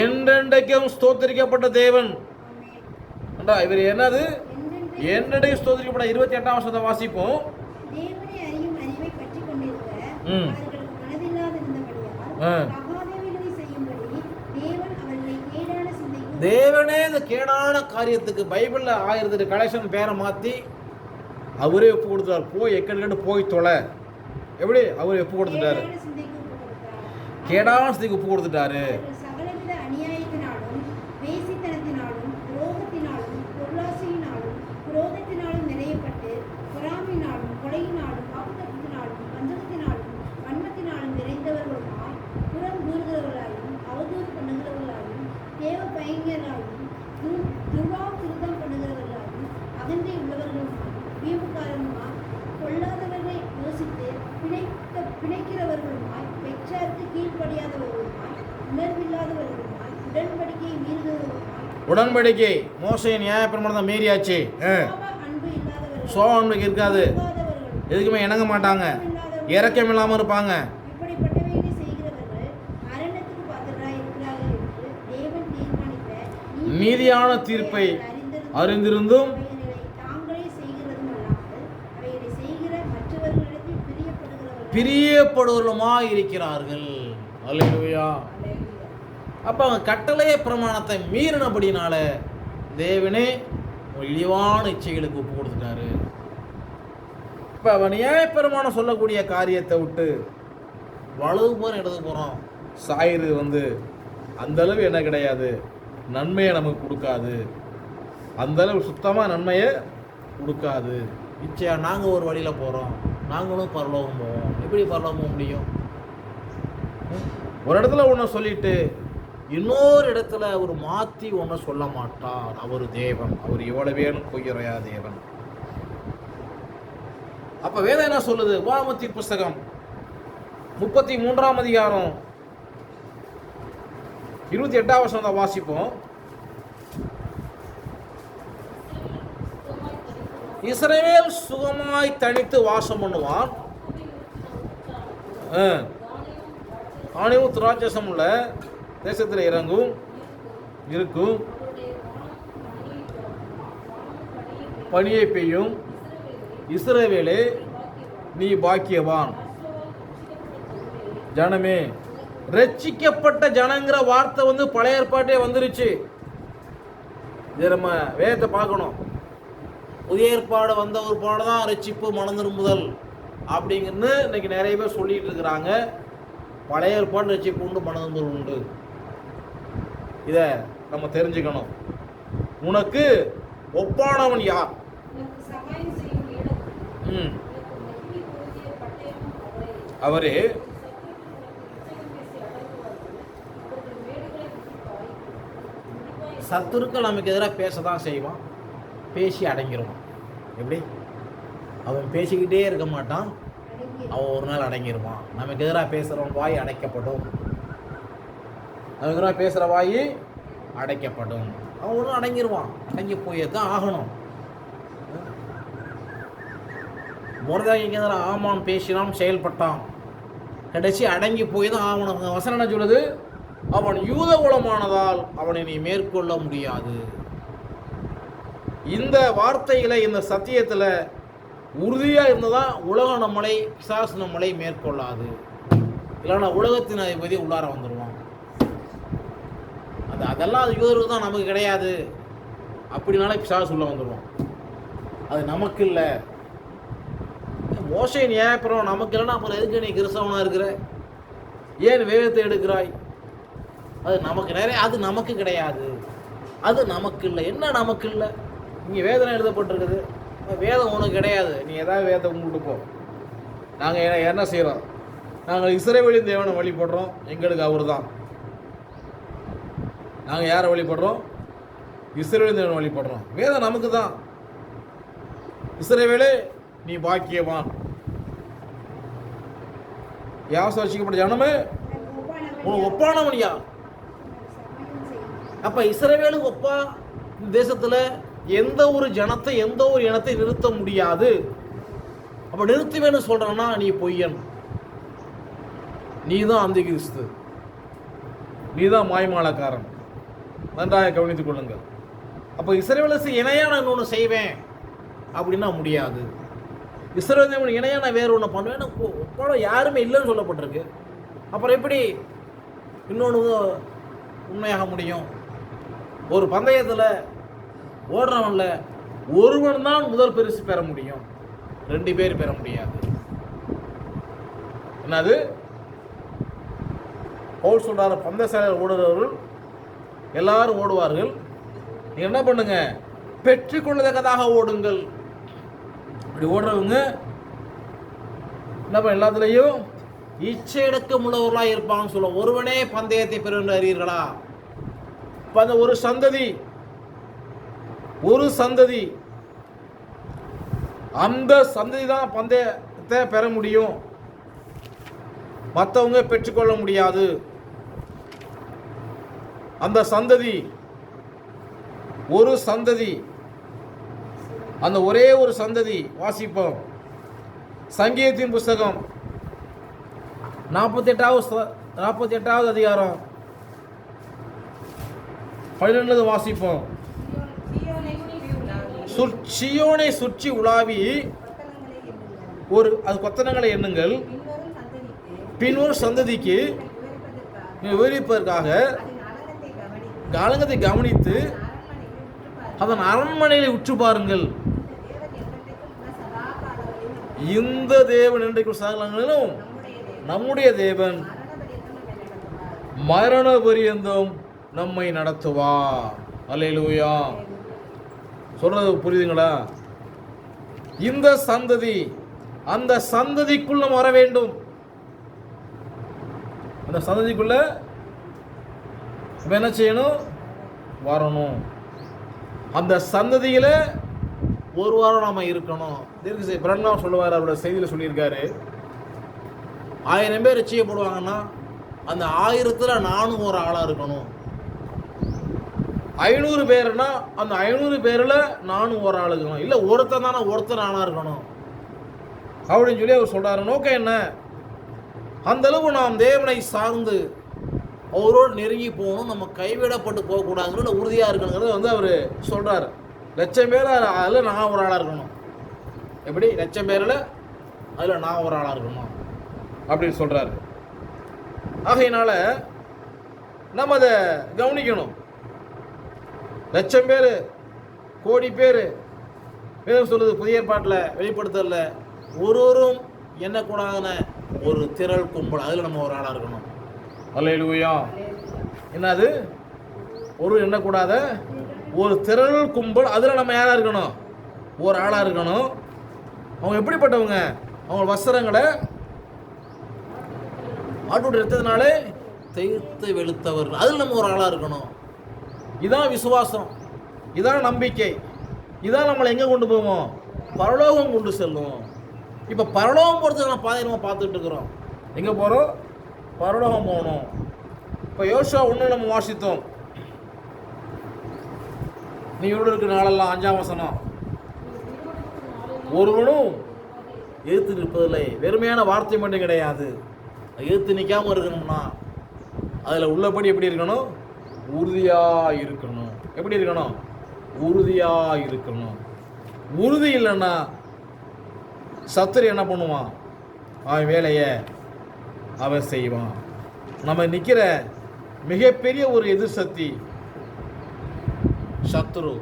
என்றென்றைக்கும் ஸ்தோத்திரிக்கப்பட்ட தேவன். இவர் என்னது? என்றென்றைக்கும் ஸ்தோத்திரிக்கப்பட்ட. 28ஆம் வசனத்தை வாசிப்போம். தேவனே இந்த கேடான காரியத்துக்கு பைபிள்ல 1000 கலெக்ஷன் பேரை மாத்தி அவரே ஒப்பு கொடுத்தார். போய் எக்கடு போய் தொலை. எப்படி அவரே ஒப்பு கொடுத்துட்டாரு? கேடான ஸ்திதிக்கு ஒப்பு கொடுத்துட்டாரு. உடன்படிக்கை மோசே நியாயப்பிரமாணத்தை மீறியாச்சு. சோபம் இருக்காது. எதுக்குமே இணங்க மாட்டாங்க, இரக்கம் இல்லாமல் இருப்பாங்க. நீதியான தீர்ப்பை அறிந்திருந்தும் பிரியப்படுவர்களுமாய் இருக்கிறார்கள். அல்லேலூயா. அப்போ அவங்க கட்டளைய பிரமாணத்தை மீறினபடினால தேவனே இழிவான இச்சைகளுக்கு ஒப்பு கொடுத்துட்டாரு. இப்போ அவன் நியாயப்பிரமாணம் சொல்லக்கூடிய காரியத்தை விட்டு வலது போகிறோம் இடது போகிறோம் சாயிறது அந்தளவு என்ன கிடையாது, நன்மையை நமக்கு கொடுக்காது. அந்தளவு சுத்தமாக நன்மையை கொடுக்காது. இச்சையா நாங்கள் ஒரு வழியில் போகிறோம், நாங்களும் பரலோகம் போவோம். எப்படி பரலோகம் போக முடியும்? ஒரு இடத்துல ஒன்று சொல்லிட்டு இன்னொரு இடத்துல அவர் மாற்றி ஒன்று சொல்ல மாட்டார். அவர் தேவன். அவர் எவ்வளவு வேணும் பொய்யுரையா தேவன். அப்ப வேதம் என்ன சொல்லுது? உபாகமத்தின் புஸ்தகம் 33ஆம் அதிகாரம் 28ஆம் வசனம் வாசிப்போம். இஸ்ரவேல் சுகமாய் தனித்து வாசம் பண்ணுவான், ஆணையும் திராட்சசம் உள்ள தேசத்தில் இருக்கும், பனியை பெய்யும். இஸ்ரவேலே நீ பாக்கியவான். ஜனமே, ரட்சிக்கப்பட்ட ஜனங்கிற வார்த்தை பழைய ஏற்பாட்டே வந்துருச்சு. இது நம்ம வேதத்தை பார்க்கணும். புதிய ஏற்பாடு வந்த ஒரு பாடம் ரட்சிப்பு, மனம் திரும்புதல் அப்படிங்கிறது இன்னைக்கு நிறைய பேர் சொல்லிட்டு இருக்கிறாங்க. பழைய ஏற்பாடு ரட்சிப்பு உண்டு, மனம் திரும்புதல் உண்டு. இதை நம்ம தெரிஞ்சுக்கணும். உனக்கு ஒப்பானவன் யார்? அவரே. சத்துருக்கள் நமக்கு எதிராக பேசதான் செய்வான், பேசி அடங்கிடுவான். எப்படி? அவன் பேசிக்கிட்டே இருக்க மாட்டான், அவன் ஒரு நாள் அடங்கிடுவான். நமக்கு எதிராக பேசுகிறவன் வாய் அடைக்கப்படும். நமக்கு எதிராக பேசுகிற வாய் அடைக்கப்படும். அவன் ஒரு நாள் அடங்கிடுவான். அடங்கி போய் தான் ஆகணும். மொர்தெகாய்க்கு எதிராக ஆமான் பேசினான், செயல்பட்டான். கடைசி அடங்கி போய் தான் ஆகணும். வசனம் என்ன சொல்லுது? அவன் யூத குலமானதால் அவனை நீ மேற்கொள்ள முடியாது. இந்த வார்த்தைகளை, இந்த சத்தியத்தில் உறுதியாக இருந்ததான் உலகம் நம்மளை, பிசாசு நம்மளை மேற்கொள்ளாது. இல்லைன்னா உலகத்தின் அதிபதி உள்ளார வந்துடுவான். அதெல்லாம் அது யூதருக்கு தான், நமக்கு கிடையாது அப்படின்னாலே பிசாசு உள்ள வந்துடுவான். அது நமக்கு இல்லை. மோசே நியாயப்பிரம் நமக்கு இல்லைன்னா அப்புறம் எதுக்கு நீ கிறிஸ்தவனாக இருக்கிற? ஏன் வேதத்தை எடுக்கிறாய்? அது நமக்கு நிறைய, அது நமக்கு கிடையாது, அது நமக்கு இல்லை. என்ன நமக்கு இல்லை? இங்கே வேதனை எழுதப்பட்டிருக்குது. வேதம் உனக்கு கிடையாது, நீ ஏதாவது வேதத்தை கும்பிட்டு போ. நாங்கள் என்ன செய்கிறோம்? நாங்கள் இஸ்ரவேலின் தேவனை வழிபடுறோம், எங்களுக்கு அவர் தான். நாங்கள் யாரை வழிபடுறோம்? இஸ்ரவேலின் தேவனை வழிபடுறோம். வேதம் நமக்கு தான். இஸ்ரவேலே நீ பாக்கியவான். யாசம் ரட்சிக்கப்பட்ட ஜனமே உனக்கு ஒப்பானவன் யார்? அப்ப இஸ்ரவேலுக்கு ஒப்பா இந்த தேசத்துல எந்த ஒரு ஜனத்தை, எந்த ஒரு இனத்தை நிறுத்த முடியாது. அப்ப நிறுத்துவேன்னு சொல்றான்னா நீ பொய்யன், நீ தான் அந்த கிறிஸ்து, நீ தான் மாய்மாலக்காரன். நன்றாக கவனித்துக் கொள்ளுங்கள். அப்ப இஸ்ரவேலுக்கு இணையா நான் இன்னொன்று செய்வேன் அப்படின்னா முடியாது. இஸ்ரவேல் இணையா நான் வேறு ஒன்று பண்ணுவேன் யாருமே இல்லைன்னு சொல்லப்பட்டிருக்கு. அப்புறம் எப்படி இன்னொன்று உண்மையாக முடியும்? ஒரு பந்தயத்தில் ஓடுறவன்ல ஒருவன் தான் முதல் பரிசு பெற முடியும், 2 பேர் பெற முடியாது. என்னது பவுல் சொல்றாரு? பந்தயசாலையில் ஓடுறவர்கள் எல்லாரும் ஓடுவார்கள், நீங்க என்ன பண்ணுங்க? பெற்றுக்கொள்ளத்தக்கதாக ஓடுங்கள். இப்படி ஓடுறவங்க என்ன எல்லாத்துலேயும் இச்சையடக்கம் உள்ளவர்களாக இருப்பாங்கன்னு சொல்ல. ஒருவனே பந்தயத்தை பெறுகின்ற அறியீர்களா? இப்போ அந்த ஒரு சந்ததி அந்த சந்ததி தான் பந்தயத்தை பெற முடியும், மற்றவங்க பெற்றுக்கொள்ள முடியாது. அந்த சந்ததி, ஒரு சந்ததி, அந்த ஒரே ஒரு சந்ததி. வாசிப்போம் சங்கீதத்தின் புஸ்தகம் 48வது அதிகாரம் 12 வாசிப்போம். சீயோனை சுற்றி உலாவி அது கொத்தனங்களை எண்ணுங்கள், பின்வரும் சந்ததிக்கு விவரிப்பதற்காக காலங்கத்தை கவனித்து அதன் அரண்மனையை உற்று பாருங்கள். இந்த தேவன் இன்றைக்கு சகலங்களிலும் நம்முடைய தேவன் மரண பரியந்தம் நம்மை நடத்துவார். அல்லேலூயா. சொல்றது புரியுதுங்களா? இந்த சந்ததி, அந்த சந்ததிக்குள்ள வர வேண்டும். அந்த சந்ததிக்குள்ள என்ன செய்யணும்? வரணும். அந்த சந்ததியில ஒரு வாரம் நாம இருக்கணும். பிரண்ணாம் சொல்லுவார், அவரோட செய்தியில் சொல்லியிருக்காரு, 1000 பேர் ரட்சிக்கப்படுவாங்கன்னா அந்த 1000ல் நானும் ஒரு ஆளாக இருக்கணும். 500 பேர்னா அந்த 500 பேரில் நானும் ஒரு ஆள் இருக்கணும். இல்லை ஒருத்தன் தானே, ஒருத்தர் ஆளாக இருக்கணும் அப்படின்னு சொல்லி அவர் சொல்கிறாரு. நோக்கம் என்ன? அந்தளவு நாம் தேவனை சார்ந்து அவரோடு நெருங்கி போகணும், நம்ம கைவிடப்பட்டு போகக்கூடாதுங்கிற உறுதியாக இருக்கணுங்கிறத அவர் சொல்கிறார். 1,00,000 பேர் அதில் நான் ஒரு ஆளாக இருக்கணும். எப்படி 1,00,000 பேரில் அதில் நான் ஒரு ஆளாக இருக்கணும் அப்படின்னு சொல்கிறாரு. ஆகையினால நம்ம அதை கவனிக்கணும். 1,00,000 பேர், கோடி பேர், வேதம் சொல்லுது புதிய ஏற்பாட்டில் வெளிப்படுத்தல, ஒருவரும் எண்ணக்கூடாதுன ஒரு திரள் கும்பல், அதில் நம்ம ஒரு ஆளாக இருக்கணும். அல்லேலூயா. என்னது? ஒரு எண்ணக்கூடாத ஒரு திரள் கும்பல், அதில் நம்ம யாராக இருக்கணும்? ஒரு ஆளாக இருக்கணும். அவங்க எப்படிப்பட்டவங்க? அவங்க வஸ்திரங்களை ஆட்டுடைய ரத்தத்தினாலே தேய்த்து வெளுத்தவர்கள், அதில் நம்ம ஒரு ஆளாக இருக்கணும். இதான் விசுவாசம், இதான் நம்பிக்கை, இதான் நம்மளை எங்கே கொண்டு போவோம்? பரலோகம் கொண்டு செல்லும். இப்போ பரலோகம் போகிறதுக்கு நம்ம பாதை நம்ம பார்த்துட்டு இருக்கிறோம். எங்கே போகிறோம்? பரலோகம் போகணும். இப்போ யோசுவா 1 நம்ம வாசித்தோம். நீ இவரோடு இருக்கிற நாளெல்லாம் 5ஆம் வசனம், ஒருவனும் எதிர்த்து நிற்பதில்லை. வெறுமையான வார்த்தை மட்டும் கிடையாது. எதிர்த்து நிற்காமல் இருக்கணும்னா அதில் உள்ளபடி எப்படி இருக்கணும்? உறுதியாக இருக்கணும். எப்படி இருக்கணும்? உறுதியாக இருக்கணும். உறுதி இல்லைன்னா சத்துரு என்ன பண்ணுவான்? அவன் வேலையை அவன் செய்வான். நம்ம நிற்கிற மிகப்பெரிய ஒரு எதிர் சக்தி சத்துரு.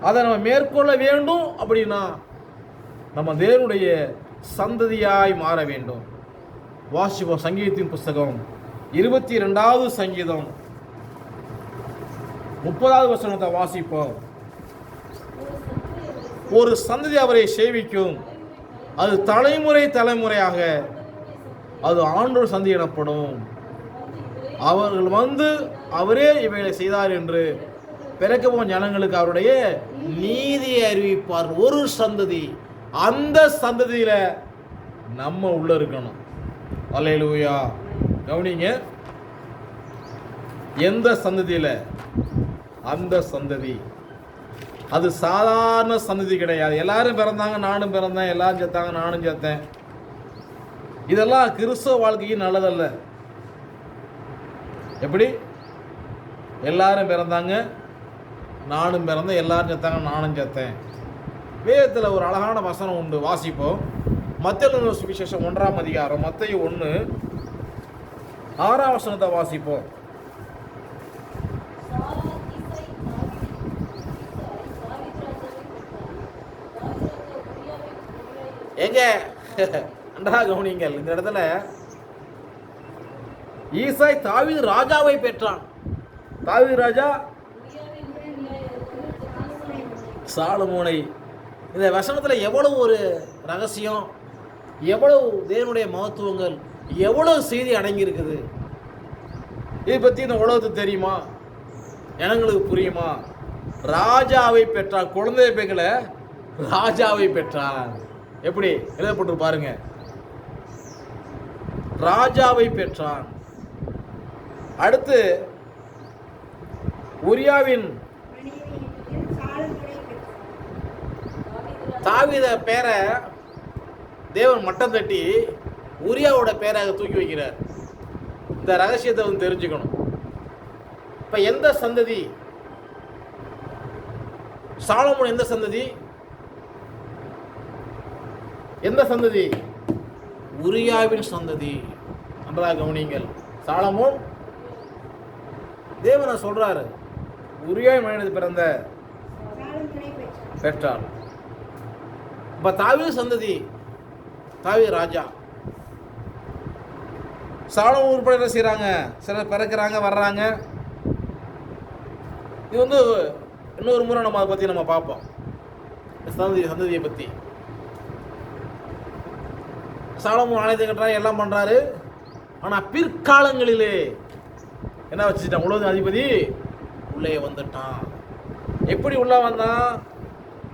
அதை நம்ம மேற்கொள்ள வேண்டும். அப்படின்னா நம்ம தேவனுடைய சந்ததியாய் மாற வேண்டும். வாசிப்போம் சங்கீதத்தின் புஸ்தகம் 22வது சங்கீதம் 30வது வசனத்தை வாசிப்போம். ஒரு சந்ததி அவரை சேவிக்கும், அது தலைமுறை தலைமுறையாக அது ஆண்டோர் சந்ததி எனப்படும். அவர்கள் வந்து அவரே இவைகளை செய்தார் என்று பிறக்கப்போம் ஜனங்களுக்கு அவருடைய நீதியை அறிவிப்பார். ஒரு சந்ததி, அந்த சந்ததியில நம்ம உள்ள இருக்கணும். அல்லேலூயா. கவனிங்க, எந்த சந்ததியில? அந்த சந்ததி. அது சாதாரண சந்ததி கிடையாது. எல்லாரும் பிறந்தாங்க, நானும் பிறந்தேன், எல்லாரும் செத்தாங்க, நானும் செத்தேன். இதெல்லாம் கிறிஸ்தவ வாழ்க்கைக்கு நல்லதல்ல. எப்படி? எல்லாரும் பிறந்தாங்க, நானும் பிறந்தேன், எல்லாரும் செத்தாங்க, நானும் செத்தேன். வேதத்தில் ஒரு அழகான வசனம் உண்டு, வாசிப்போம். மத்தேயு சுவிசேஷம் 1ஆம் அதிகாரம், மத்தேயு 1 6ஆம் வசனத்தை வாசிப்போம். எங்க அன்றா கவனிங்கள், இந்த இடத்துல ஈசாய் தாவீது ராஜாவை பெற்றான். தாவீது ராஜா சாலமோனை. இந்த வசனத்தில் எவ்வளவு ஒரு ரகசியம், எவ்வளவு தேவனுடைய மகத்துவங்கள், எவ்வளவு செய்தி அடங்கி இருக்குது. இதை பற்றி இந்த உலகத்துக்கு தெரியுமா? ஜனங்களுக்கு புரியுமா? ராஜாவை பெற்றான். குழந்தைய பேக்கல, ராஜாவை பெற்றான். எப்படி எழுதப்பட்டு பாருங்க, ராஜாவை பெற்றான். அடுத்து உரியாவின் தாவீத பேரை தேவன் மட்டம் தட்டி உரியாவோட பேராக தூக்கி வைக்கிறார். இந்த ரகசியத்தை வந்து தெரிஞ்சுக்கணும். இப்ப எந்த சந்ததி? சாலமோன் எந்த சந்ததி? எந்த சந்ததி? உரியாவின் சந்ததி. நன்றாக கவனிங்கள். சாலமோன் தேவனை சொல்றாரு, உரியாவின் மகனுக்கு பிறந்த பெற்றார். இப்ப தாவீது சந்ததி, தாவீது ராஜா. சாலமோன் உட்பட என்ன செய்யறாங்க? சிலர் பிறக்கிறாங்க, வர்றாங்க. இது வந்து இன்னொரு முறை நம்ம அதை பற்றி நம்ம பார்ப்போம், சந்ததியை பற்றி. சாலமோன் ஆலயத்தை கட்டுறாரு, எல்லாம் பண்ணுறாரு. ஆனால் பிற்காலங்களிலே என்ன வச்சுட்டான்? உலக அதிபதி உள்ளே வந்துட்டான். எப்படி உள்ள வந்தான்?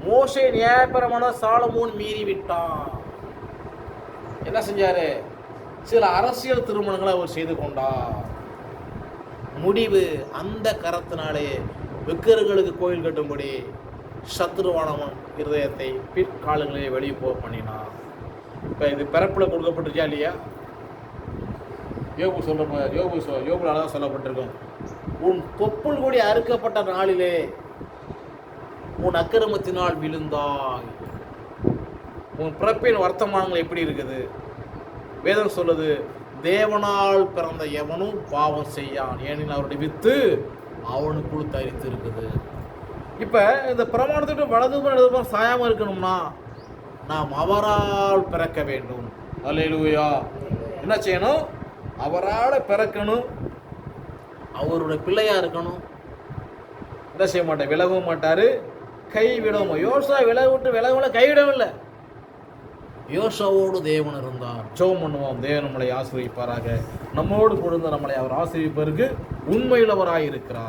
மோசே நியாயப்பிரமாண சாலமோன் மீறி விட்டான். என்ன செஞ்சாரு? சில அரசியல் திருமணங்களை அவர் செய்து கொண்டார். முடிவு, அந்த கரத்தினாலே விக்கிரங்களுக்கு கோயில் கட்டும்படி சத்ருவானவன் இருதயத்தை பிற்காலங்களிலே வெளியே போக பண்ணினான். இப்போ இது பிறப்பில் கொடுக்கப்பட்டிருக்கா இல்லையா? யோபுல அழகாக சொல்லப்பட்டிருக்கும், உன் தொப்புள் கூடி அறுக்கப்பட்ட நாளிலே உன் அக்கிரமத்தினால் விழுந்தாய். உன் பிறப்பின் வர்த்தமானங்கள் எப்படி இருக்குது? வேதம் சொல்லுது, தேவனால் பிறந்த எவனும் பாவம் செய்யான், ஏனெனில் அவருடைய வித்து அவனுக்குள் தரித்து இருக்குது. இப்போ இந்த பிரமாணத்துக்கு வலதுபுறம் இடதுபுறம் சாயாமல் இருக்கணும்னா நாம் அவரால் பிறக்க வேண்டும். அல்லேலூயா. என்ன செய்யணும்? அவரால் பிறக்கணும், அவருடைய பிள்ளையா இருக்கணும். என்ன செய்ய மாட்டார்? விலகவும் மாட்டார், கைவிடவும். யோசா விலகவில்லை, கைவிடவில்லை. யோசாவோடு தேவன் இருந்தார். ஜெபம் பண்ணுவோம். தேவன் நம்மளை ஆசீர்வதிப்பாராக. நம்மோடு கொடுத்து நம்மளை அவர் ஆசீர்வதிப்பதற்கு உண்மையுள்ளவராய் இருக்கிறார்.